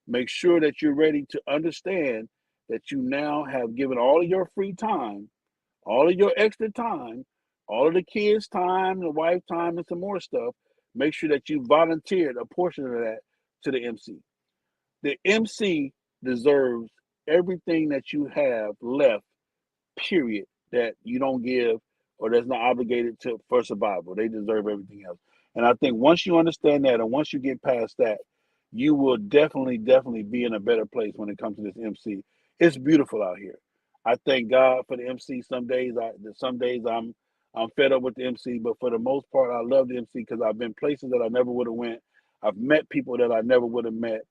Make sure that you're ready to understand that you now have given all of your free time, all of your extra time, all of the kids' time, the wife time, and some more stuff. Make sure that you volunteered a portion of that to the MC. The MC deserves everything that you have left, period, that you don't give or that's not obligated to for survival. They deserve everything else. And I think once you understand that and once you get past that, you will definitely be in a better place when it comes to this MC. It's beautiful out here. I thank God for the MC. Some days I'm fed up with the MC, but for the most part, I love the MC because I've been places that I never would have went. I've met people that I never would have met.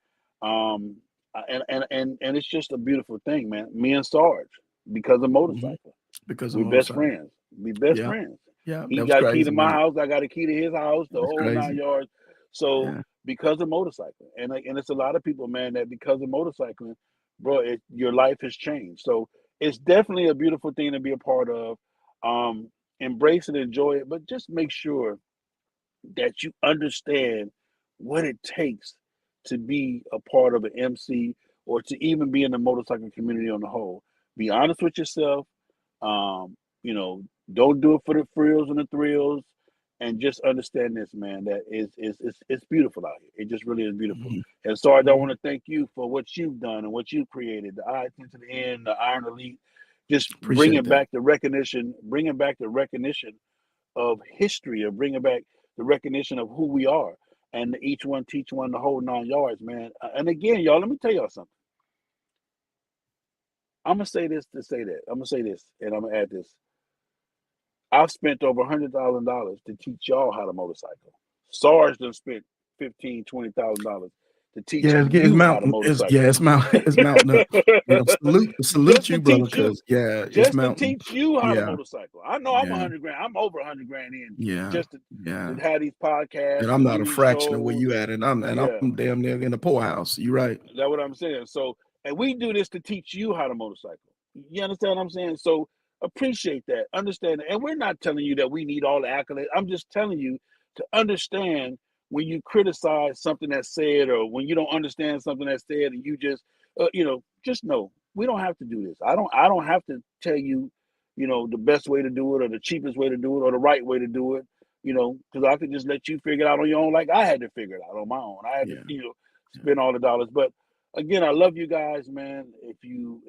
And it's just a beautiful thing, man. Me and Sarge, because of motorcycle. Because of We best motorcycle. friends. We best Yeah. friends. Yeah. He That was got a key to crazy, my man. house. I got a key to his house. The That's whole 9 crazy. yards. So Yeah. because of motorcycling, and it's a lot of people, man, that because of motorcycling, bro, your life has changed. So it's definitely a beautiful thing to be a part of. Embrace it, enjoy it, but just make sure that you understand what it takes to be a part of an MC or to even be in the motorcycle community on the whole. Be honest with yourself. You know, don't do it for the frills and the thrills, and just understand this, man. That it's beautiful out here. It just really is beautiful. Mhm. And Sarge, I Mhm. want to thank you for what you've done and what you've created. The I-10 to the end, the Iron Elite, just Appreciate that. bringing back the recognition of history, of bringing back the recognition of who we are, and each one teach one the whole 9 yards, man. And again, y'all, let me tell y'all something. I'm gonna say this to say that. I'm gonna say this, and I'm gonna add this. I've spent over $100,000 to teach y'all how to motorcycle. Sarge done spent $15,000-$20,000 to teach Yeah, it's you how to mountain. motorcycle. It's mountain up. Yeah, salute Just to you, brother, teach you, because yeah, it's just to mountain. teach you how to Yeah, motorcycle. I know I'm yeah, 100 grand. I'm over 100 grand in yeah, just yeah. to have these podcasts And I'm and not do a these fraction of where shows. you at, and I'm Yeah, damn near in the poorhouse. You right. that's what I'm saying. So, and we do this to teach you how to motorcycle. You understand what I'm saying? So appreciate that, understand that. And we're not telling you that we need all the accolades. I'm just telling you to understand when you criticize something that's said, or when you don't understand something that's said, and you just, just know we don't have to do this. I don't have to tell you, the best way to do it, or the cheapest way to do it, or the right way to do it. Because I could just let you figure it out on your own, like I had to figure it out on my own. I had to, Yeah, yeah. spend all the dollars. But again, I love you guys, man. If you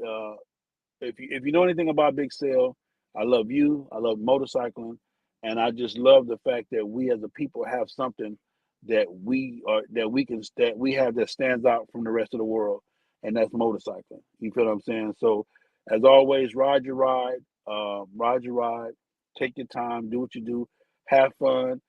know anything about Big Sale, I love you. I love motorcycling, and I just love the fact that we as a people have something that we have that stands out from the rest of the world, and that's motorcycling. You feel what I'm saying? So, as always, ride your ride, take your time, do what you do, have fun,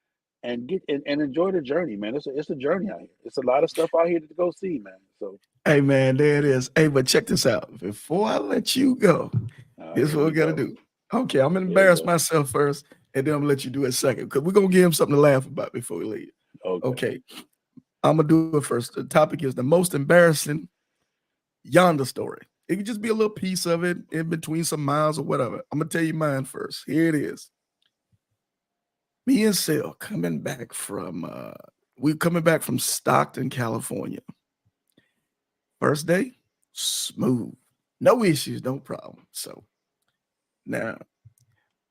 and and enjoy the journey, man. It's a journey out here. It's a lot of stuff out here to go see, man. So, Hey man, there it is. Hey, but check this out. Before I let you go, this is here what we we gotta go. do. Okay, I'm gonna Here we embarrass go. myself first, and then I'm gonna let you do it second, because we're gonna give him something to laugh about before we leave. Okay. Okay, I'm gonna do it first. The topic is the most embarrassing Yonder story. It could just be a little piece of it in between some miles or whatever. I'm gonna tell you mine first. Here it is. Me and Sil coming back from we're coming back from Stockton, California. First day, smooth. No issues, no problem. So now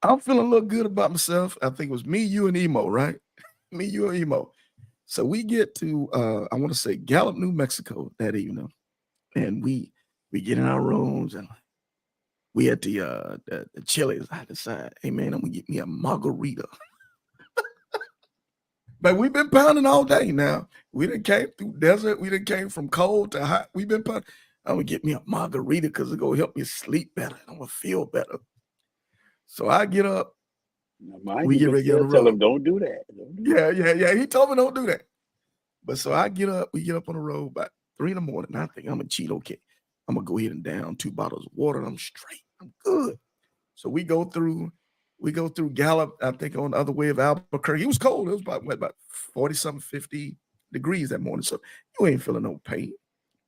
I'm feeling a little good about myself. I think it was me, you, and Emo, right? Me, you, and Emo. So we get to I want to say Gallup, New Mexico that evening. And we get in our rooms, and we at the Chili's. I decide, hey man, I'm gonna get me a margarita. But we've been pounding all day now. We done came through desert. We done came from cold to hot. We've been pounding. I'm gonna get me a margarita because it's gonna help me sleep better. I'm gonna feel better. So I get up. Now, mind We you, get Big ready to get on Sil the tell him road. don't do that. Don't do that. Yeah. He told me don't do that. But so I get up. We get up on the road about 3 in the morning. I think I'm gonna cheat. Okay, I'm gonna go ahead and down 2 bottles of water. And I'm straight. I'm good. So we go through Gallup, I think on the other way of Albuquerque. It was cold. It was about 40-something, 50 degrees that morning. So you ain't feeling no pain.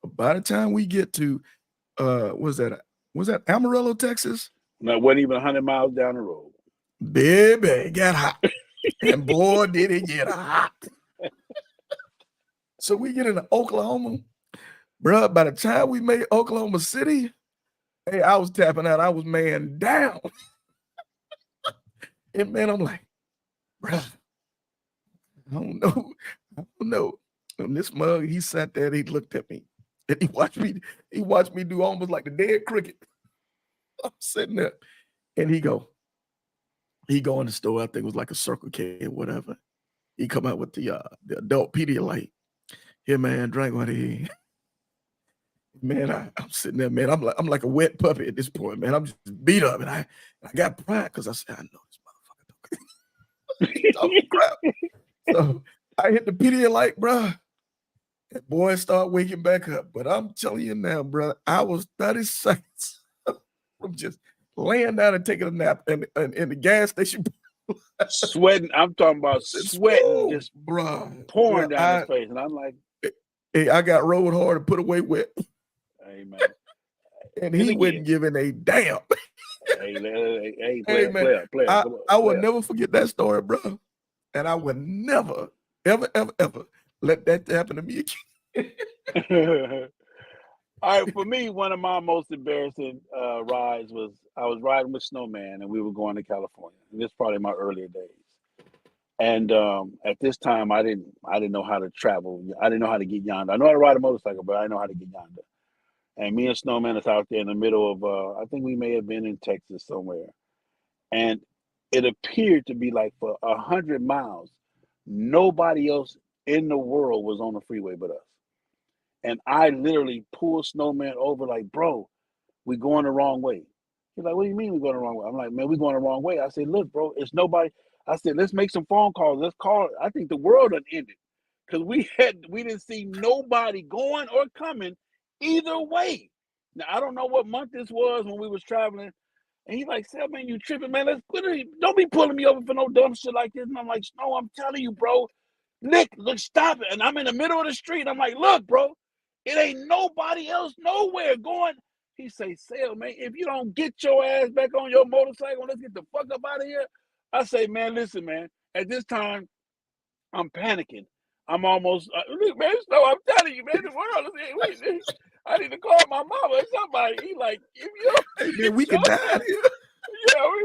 But by the time we get to was that Amarillo, Texas? No, it wasn't even 100 miles down the road. Baby, it got hot. And boy, did it get hot. So we get into Oklahoma. Bro, by the time we made Oklahoma City, hey, I was tapping out. I was man down. And man, I'm like, bro, I don't know. And this mug, he sat there and he looked at me. And he watched me do almost like the dead cricket. I'm sitting there. And he go in the store, I think it was like a Circle K or whatever. He come out with the adult Pedialyte. Here, man, drink one of these. Man, I'm sitting there, man. I'm like a wet puppy at this point, man. I'm just beat up, and I got pride because I said, I know this motherfucker don't talking crap. So I hit the Pedialyte, bro. And boy, start waking back up. But I'm telling you now, bro, I was 30 seconds from just laying down and taking a nap in the gas station. Sweating. I'm talking about sweating, just bro, pouring down his face. And I'm like, hey, I got rolled hard and put away wet. Hey, man. And he wasn't giving a damn. Hey, player. I will never forget that story, bro. And I would never, ever let that happen to me again. All right, for me, one of my most embarrassing rides was I was riding with Snowman, and we were going to California. And this is probably my earlier days. And at this time, I didn't know how to travel. I didn't know how to get Yonder. I know how to ride a motorcycle, but I didn't know how to get Yonder. And me and Snowman is out there in the middle of, I think we may have been in Texas somewhere. And it appeared to be like for 100 miles, nobody else in the world was on the freeway but us. And I literally pulled Snowman over like, bro, we going the wrong way. He's like, what do you mean we going the wrong way? I'm like, man, we going the wrong way. I said, look, bro, it's nobody. I said, let's make some phone calls. Let's call. I think the world done ended because we didn't see nobody going or coming either way. Now, I don't know what month this was when we was traveling. And he's like, Sel, man, you tripping, man. Don't be pulling me over for no dumb shit like this. And I'm like, no, I'm telling you, bro. Nick, look, stop it. And I'm in the middle of the street. I'm like, look, bro, it ain't nobody else nowhere going. He say, Sel, man, if you don't get your ass back on your motorcycle, let's get the fuck up out of here. I say, man, listen, man. At this time, I'm panicking. I'm almost, look, man, so I'm telling you, man, the world is, I need to call my mama or somebody. He like, if you we can die here. Yeah, we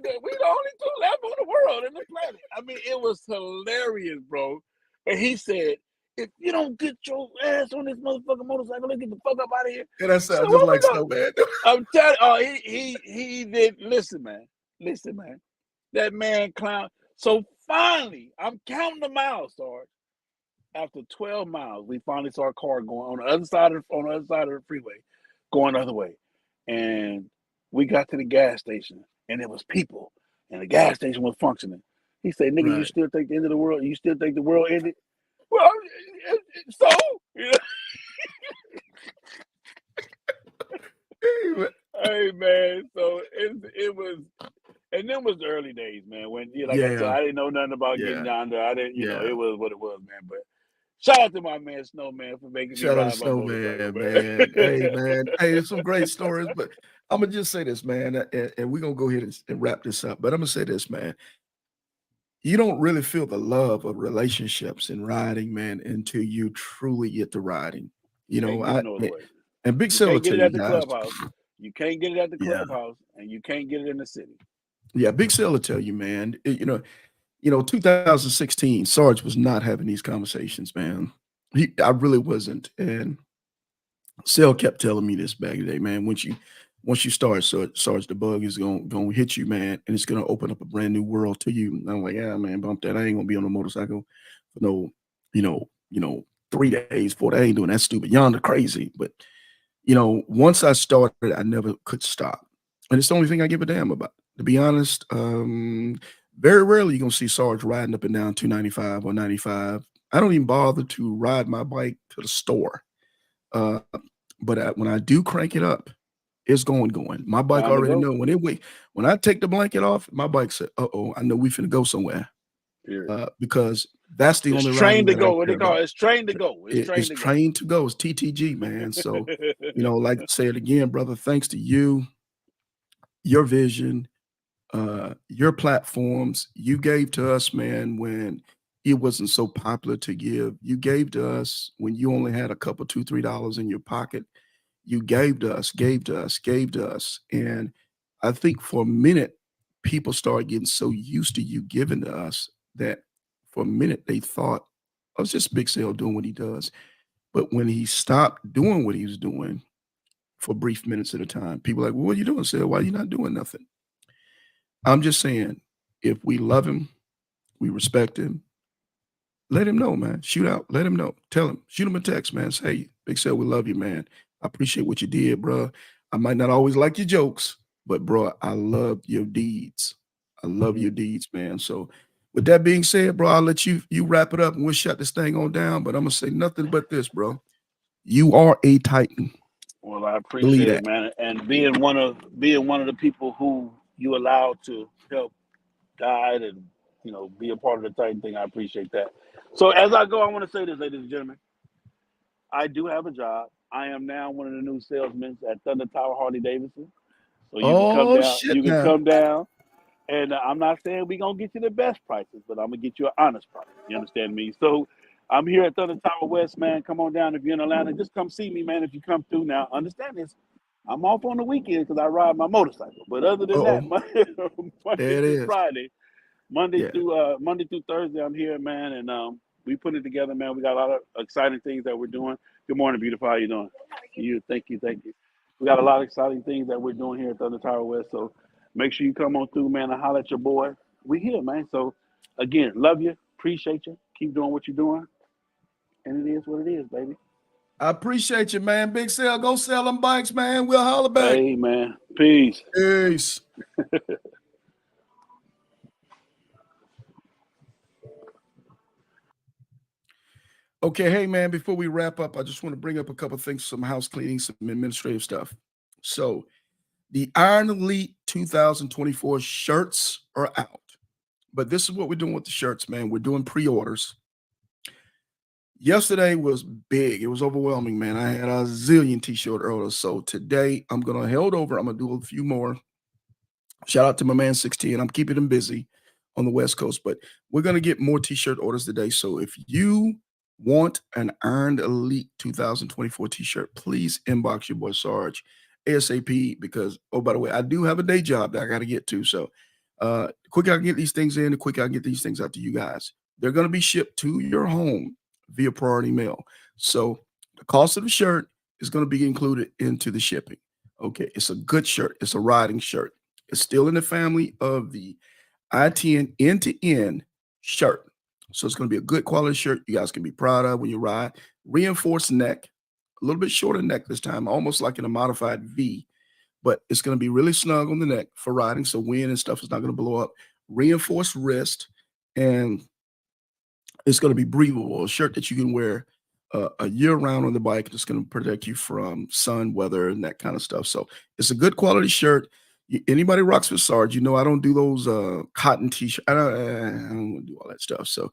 the only two left on the world and the planet. I mean, it was hilarious, bro. And he said, if you don't get your ass on this motherfucking motorcycle, let's get the fuck up out of here. Yeah, that sounds just like Snowman. I'm telling he did. Listen, man. That man clown. So finally, I'm counting the miles, Sarge. After 12 miles, we finally saw a car going on the other side of the freeway, going the other way. And we got to the gas station, and there was people, and the gas station was functioning. He said, nigga, right. You still think the end of the world? You still think the world ended? Well, so? Yeah. Hey, man, so it was, and then was the early days, man, when, I said, I didn't know nothing about getting Yonder. I didn't, it was what it was, man, but shout out to my man Snowman for making me ride my motorcycle, man. Hey, man. Hey, there's some great stories, but I'm going to just say this, man, and we're going to go ahead and wrap this up. But I'm going to say this, man. You don't really feel the love of relationships in riding, man, until you truly get to riding. And Big Sel will tell you guys. You can't get it at the clubhouse, and you can't get it in the city. Yeah, Big Sel will tell you, man. 2016, Sarge was not having these conversations, man. I really wasn't. And Sel kept telling me this back in the day, man. Once you start, Sarge, the bug is gonna hit you, man, and it's gonna open up a brand new world to you. And I'm like, yeah, man, bump that. I ain't gonna be on a motorcycle for no, 3 days, 4 days. I ain't doing that stupid Yonder crazy. But once I started, I never could stop. And it's the only thing I give a damn about. To be honest, very rarely you're going to see Sarge riding up and down 295 or 95. I don't even bother to ride my bike to the store. But when I do crank it up, It's going. My bike already know when I take the blanket off, my bike said, "Uh-oh, I know we finna go somewhere." Because that's the only riding that I care about. It's trained to go. It's trained to go. It's TTG, man. So, like I say it again, brother, thanks to you, your vision, your platforms you gave to us, man, when it wasn't so popular to give. You gave to us when you only had a couple, $2, $3 in your pocket. You gave to us. And I think for a minute, people started getting so used to you giving to us that for a minute they thought, oh, it's just Big Sale doing what he does. But when he stopped doing what he was doing for brief minutes at a time, people were like, well, what are you doing, Sale? Why are you not doing nothing? I'm just saying, if we love him, we respect him, let him know, man. Shoot out, let him know. Tell him, shoot him a text, man. Say, hey, Big Sale, we love you, man. I appreciate what you did, bro. I might not always like your jokes, but bro, I love your deeds. I love your deeds, man. So with that being said, bro, I'll let you wrap it up and we'll shut this thing on down. But I'm gonna say nothing but this, bro. You are a Titan. Well, I appreciate it, man. And being one of the people who you allowed to help guide and be a part of the Titan thing, I appreciate that. So as I go, I want to say this, ladies and gentlemen. I do have a job. I am now one of the new salesmen at Thunder Tower Harley Davidson. So you can come down. You can come down. And I'm not saying we're going to get you the best prices, but I'm going to get you an honest price. You understand me? So I'm here at Thunder Tower West, man. Come on down if you're in Atlanta. Just come see me, man, if you come through. Now, understand this. I'm off on the weekend because I ride my motorcycle. But other than that, Monday through Friday, Monday through Thursday, I'm here, man. And we put it together, man. We got a lot of exciting things that we're doing. Good morning, beautiful. How you doing? Thank you. We got a lot of exciting things that we're doing here at Thunder Tower West. So make sure you come on through, man, and holler at your boy. We here, man. So, again, love you. Appreciate you. Keep doing what you're doing. And it is what it is, baby. I appreciate you, man. Big Sale, go sell them bikes, man. We'll holler back. Hey, man. Peace. Peace. Okay, hey, man, before we wrap up, I just want to bring up a couple of things, some house cleaning, some administrative stuff. So the Iron Elite 2024 shirts are out. But this is what we're doing with the shirts, man. We're doing pre-orders. Yesterday was big. It was overwhelming, man. I had a zillion t-shirt orders. So today I'm going to hold over. I'm going to do a few more. Shout out to my man 16. I'm keeping him busy on the West Coast. But we're going to get more t-shirt orders today. So if you want an Iron Elite 2024 t-shirt, please inbox your boy Sarge ASAP because, oh, by the way, I do have a day job that I got to get to. So the quicker I can get these things in, the quicker I can get these things out to you guys. They're going to be shipped to your home via priority mail. So the cost of the shirt is going to be included into the shipping. Okay, it's a good shirt. It's a riding shirt. It's still in the family of the I-10 end-to-end shirt. So it's going to be a good quality shirt you guys can be proud of when you ride. Reinforced neck, a little bit shorter neck this time, almost like in a modified V, but it's going to be really snug on the neck for riding, so wind and stuff is not going to blow up. Reinforced wrist, and it's going to be breathable, a shirt that you can wear a year round on the bike. It's going to protect you from sun, weather, and that kind of stuff. So it's a good quality shirt. Anybody rocks with Sarge, I don't do those cotton t-shirts. I don't want to do all that stuff. So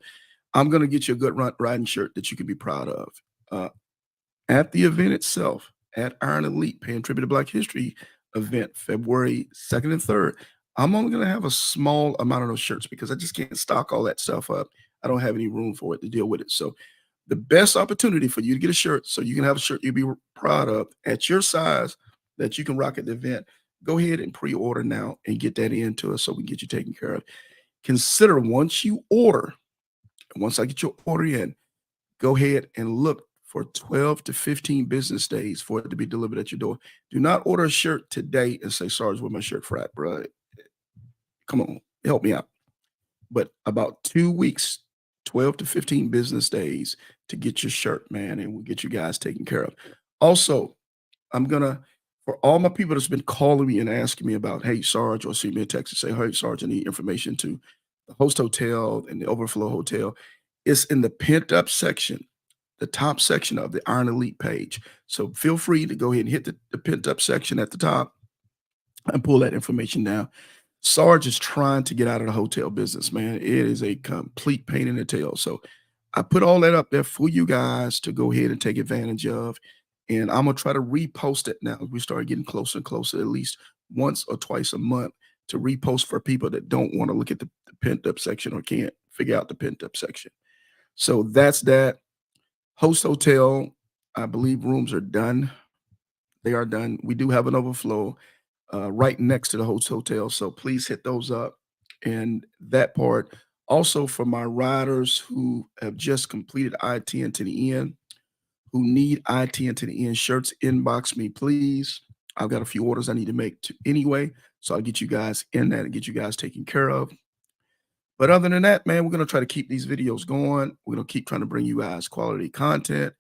I'm going to get you a good riding shirt that you can be proud of. At the event itself, at Iron Elite, paying tribute to Black History event, February 2nd and 3rd, I'm only going to have a small amount of those shirts because I just can't stock all that stuff up. I don't have any room for it to deal with it. So the best opportunity for you to get a shirt so you can have a shirt you'll be proud of at your size that you can rock at the event, go ahead and pre-order now and get that into us so we can get you taken care of. Consider once you order, and once I get your order in, go ahead and look for 12 to 15 business days for it to be delivered at your door. Do not order a shirt today and say, Sarge, where my shirt for at, bro? Come on, help me out. But about 2 weeks, 12 to 15 business days to get your shirt, man, and we'll get you guys taken care of. Also, I'm going to, for all my people that's been calling me and asking me about, hey, Sarge, or send me a text and say, hey, Sarge, I need information to the Host Hotel and the Overflow Hotel. It's in the pent up section. the top section of the Iron Elite page. So feel free to go ahead and hit the pent up section at the top and pull that information down. Sarge is trying to get out of the hotel business, man. It is a complete pain in the tail. So I put all that up there for you guys to go ahead and take advantage of. And I'm going to try to repost it now. We start getting closer and closer, at least once or twice a month, to repost for people that don't want to look at the pent up section or can't figure out the pent up section. So that's that. Host Hotel, I believe rooms are done. They are done. We do have an overflow right next to the Host Hotel. So please hit those up. And that part also for my riders who have just completed ITN to the end, who need ITN to the end shirts, inbox me, please. I've got a few orders I need to make anyway. So I'll get you guys in that and get you guys taken care of. But other than that, man, we're going to try to keep these videos going. We're going to keep trying to bring you guys quality content.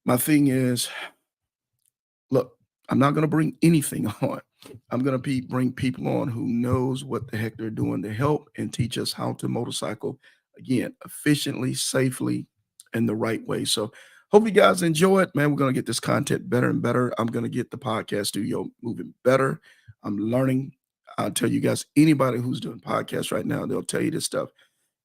My thing is, look, I'm not going to bring anything on. I'm going to bring people on who knows what the heck they're doing to help and teach us how to motorcycle, again, efficiently, safely, and the right way. So hope you guys enjoy it, man. We're going to get this content better and better. I'm going to get the podcast studio moving better. I'm learning. I'll tell you guys, anybody who's doing podcasts right now, they'll tell you this stuff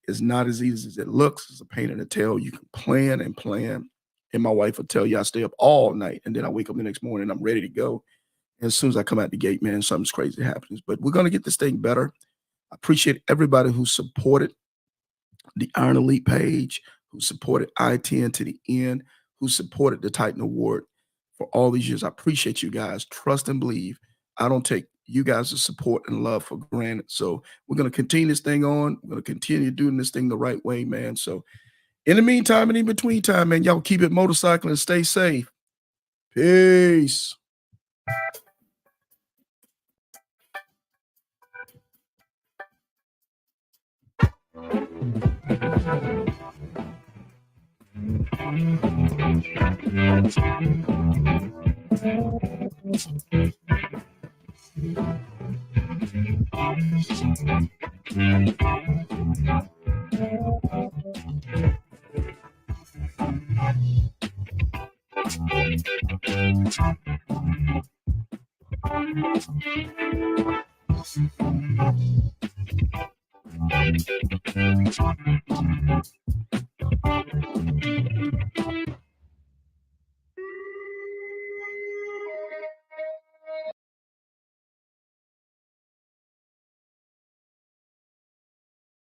is not as easy as it looks. It's a pain in the tail. You can plan and plan. And my wife will tell you I stay up all night and then I wake up the next morning and I'm ready to go. And as soon as I come out the gate, man, something's crazy happens. But we're going to get this thing better. I appreciate everybody who supported the Iron Elite page, who supported ITN to the end, who supported the Titan Award for all these years. I appreciate you guys. Trust and believe. I don't take you guys' support and love for granted. So we're going to continue this thing on. We're going to continue doing this thing the right way, man. So in the meantime and in between time, man, y'all keep it motorcycling and stay safe. Peace.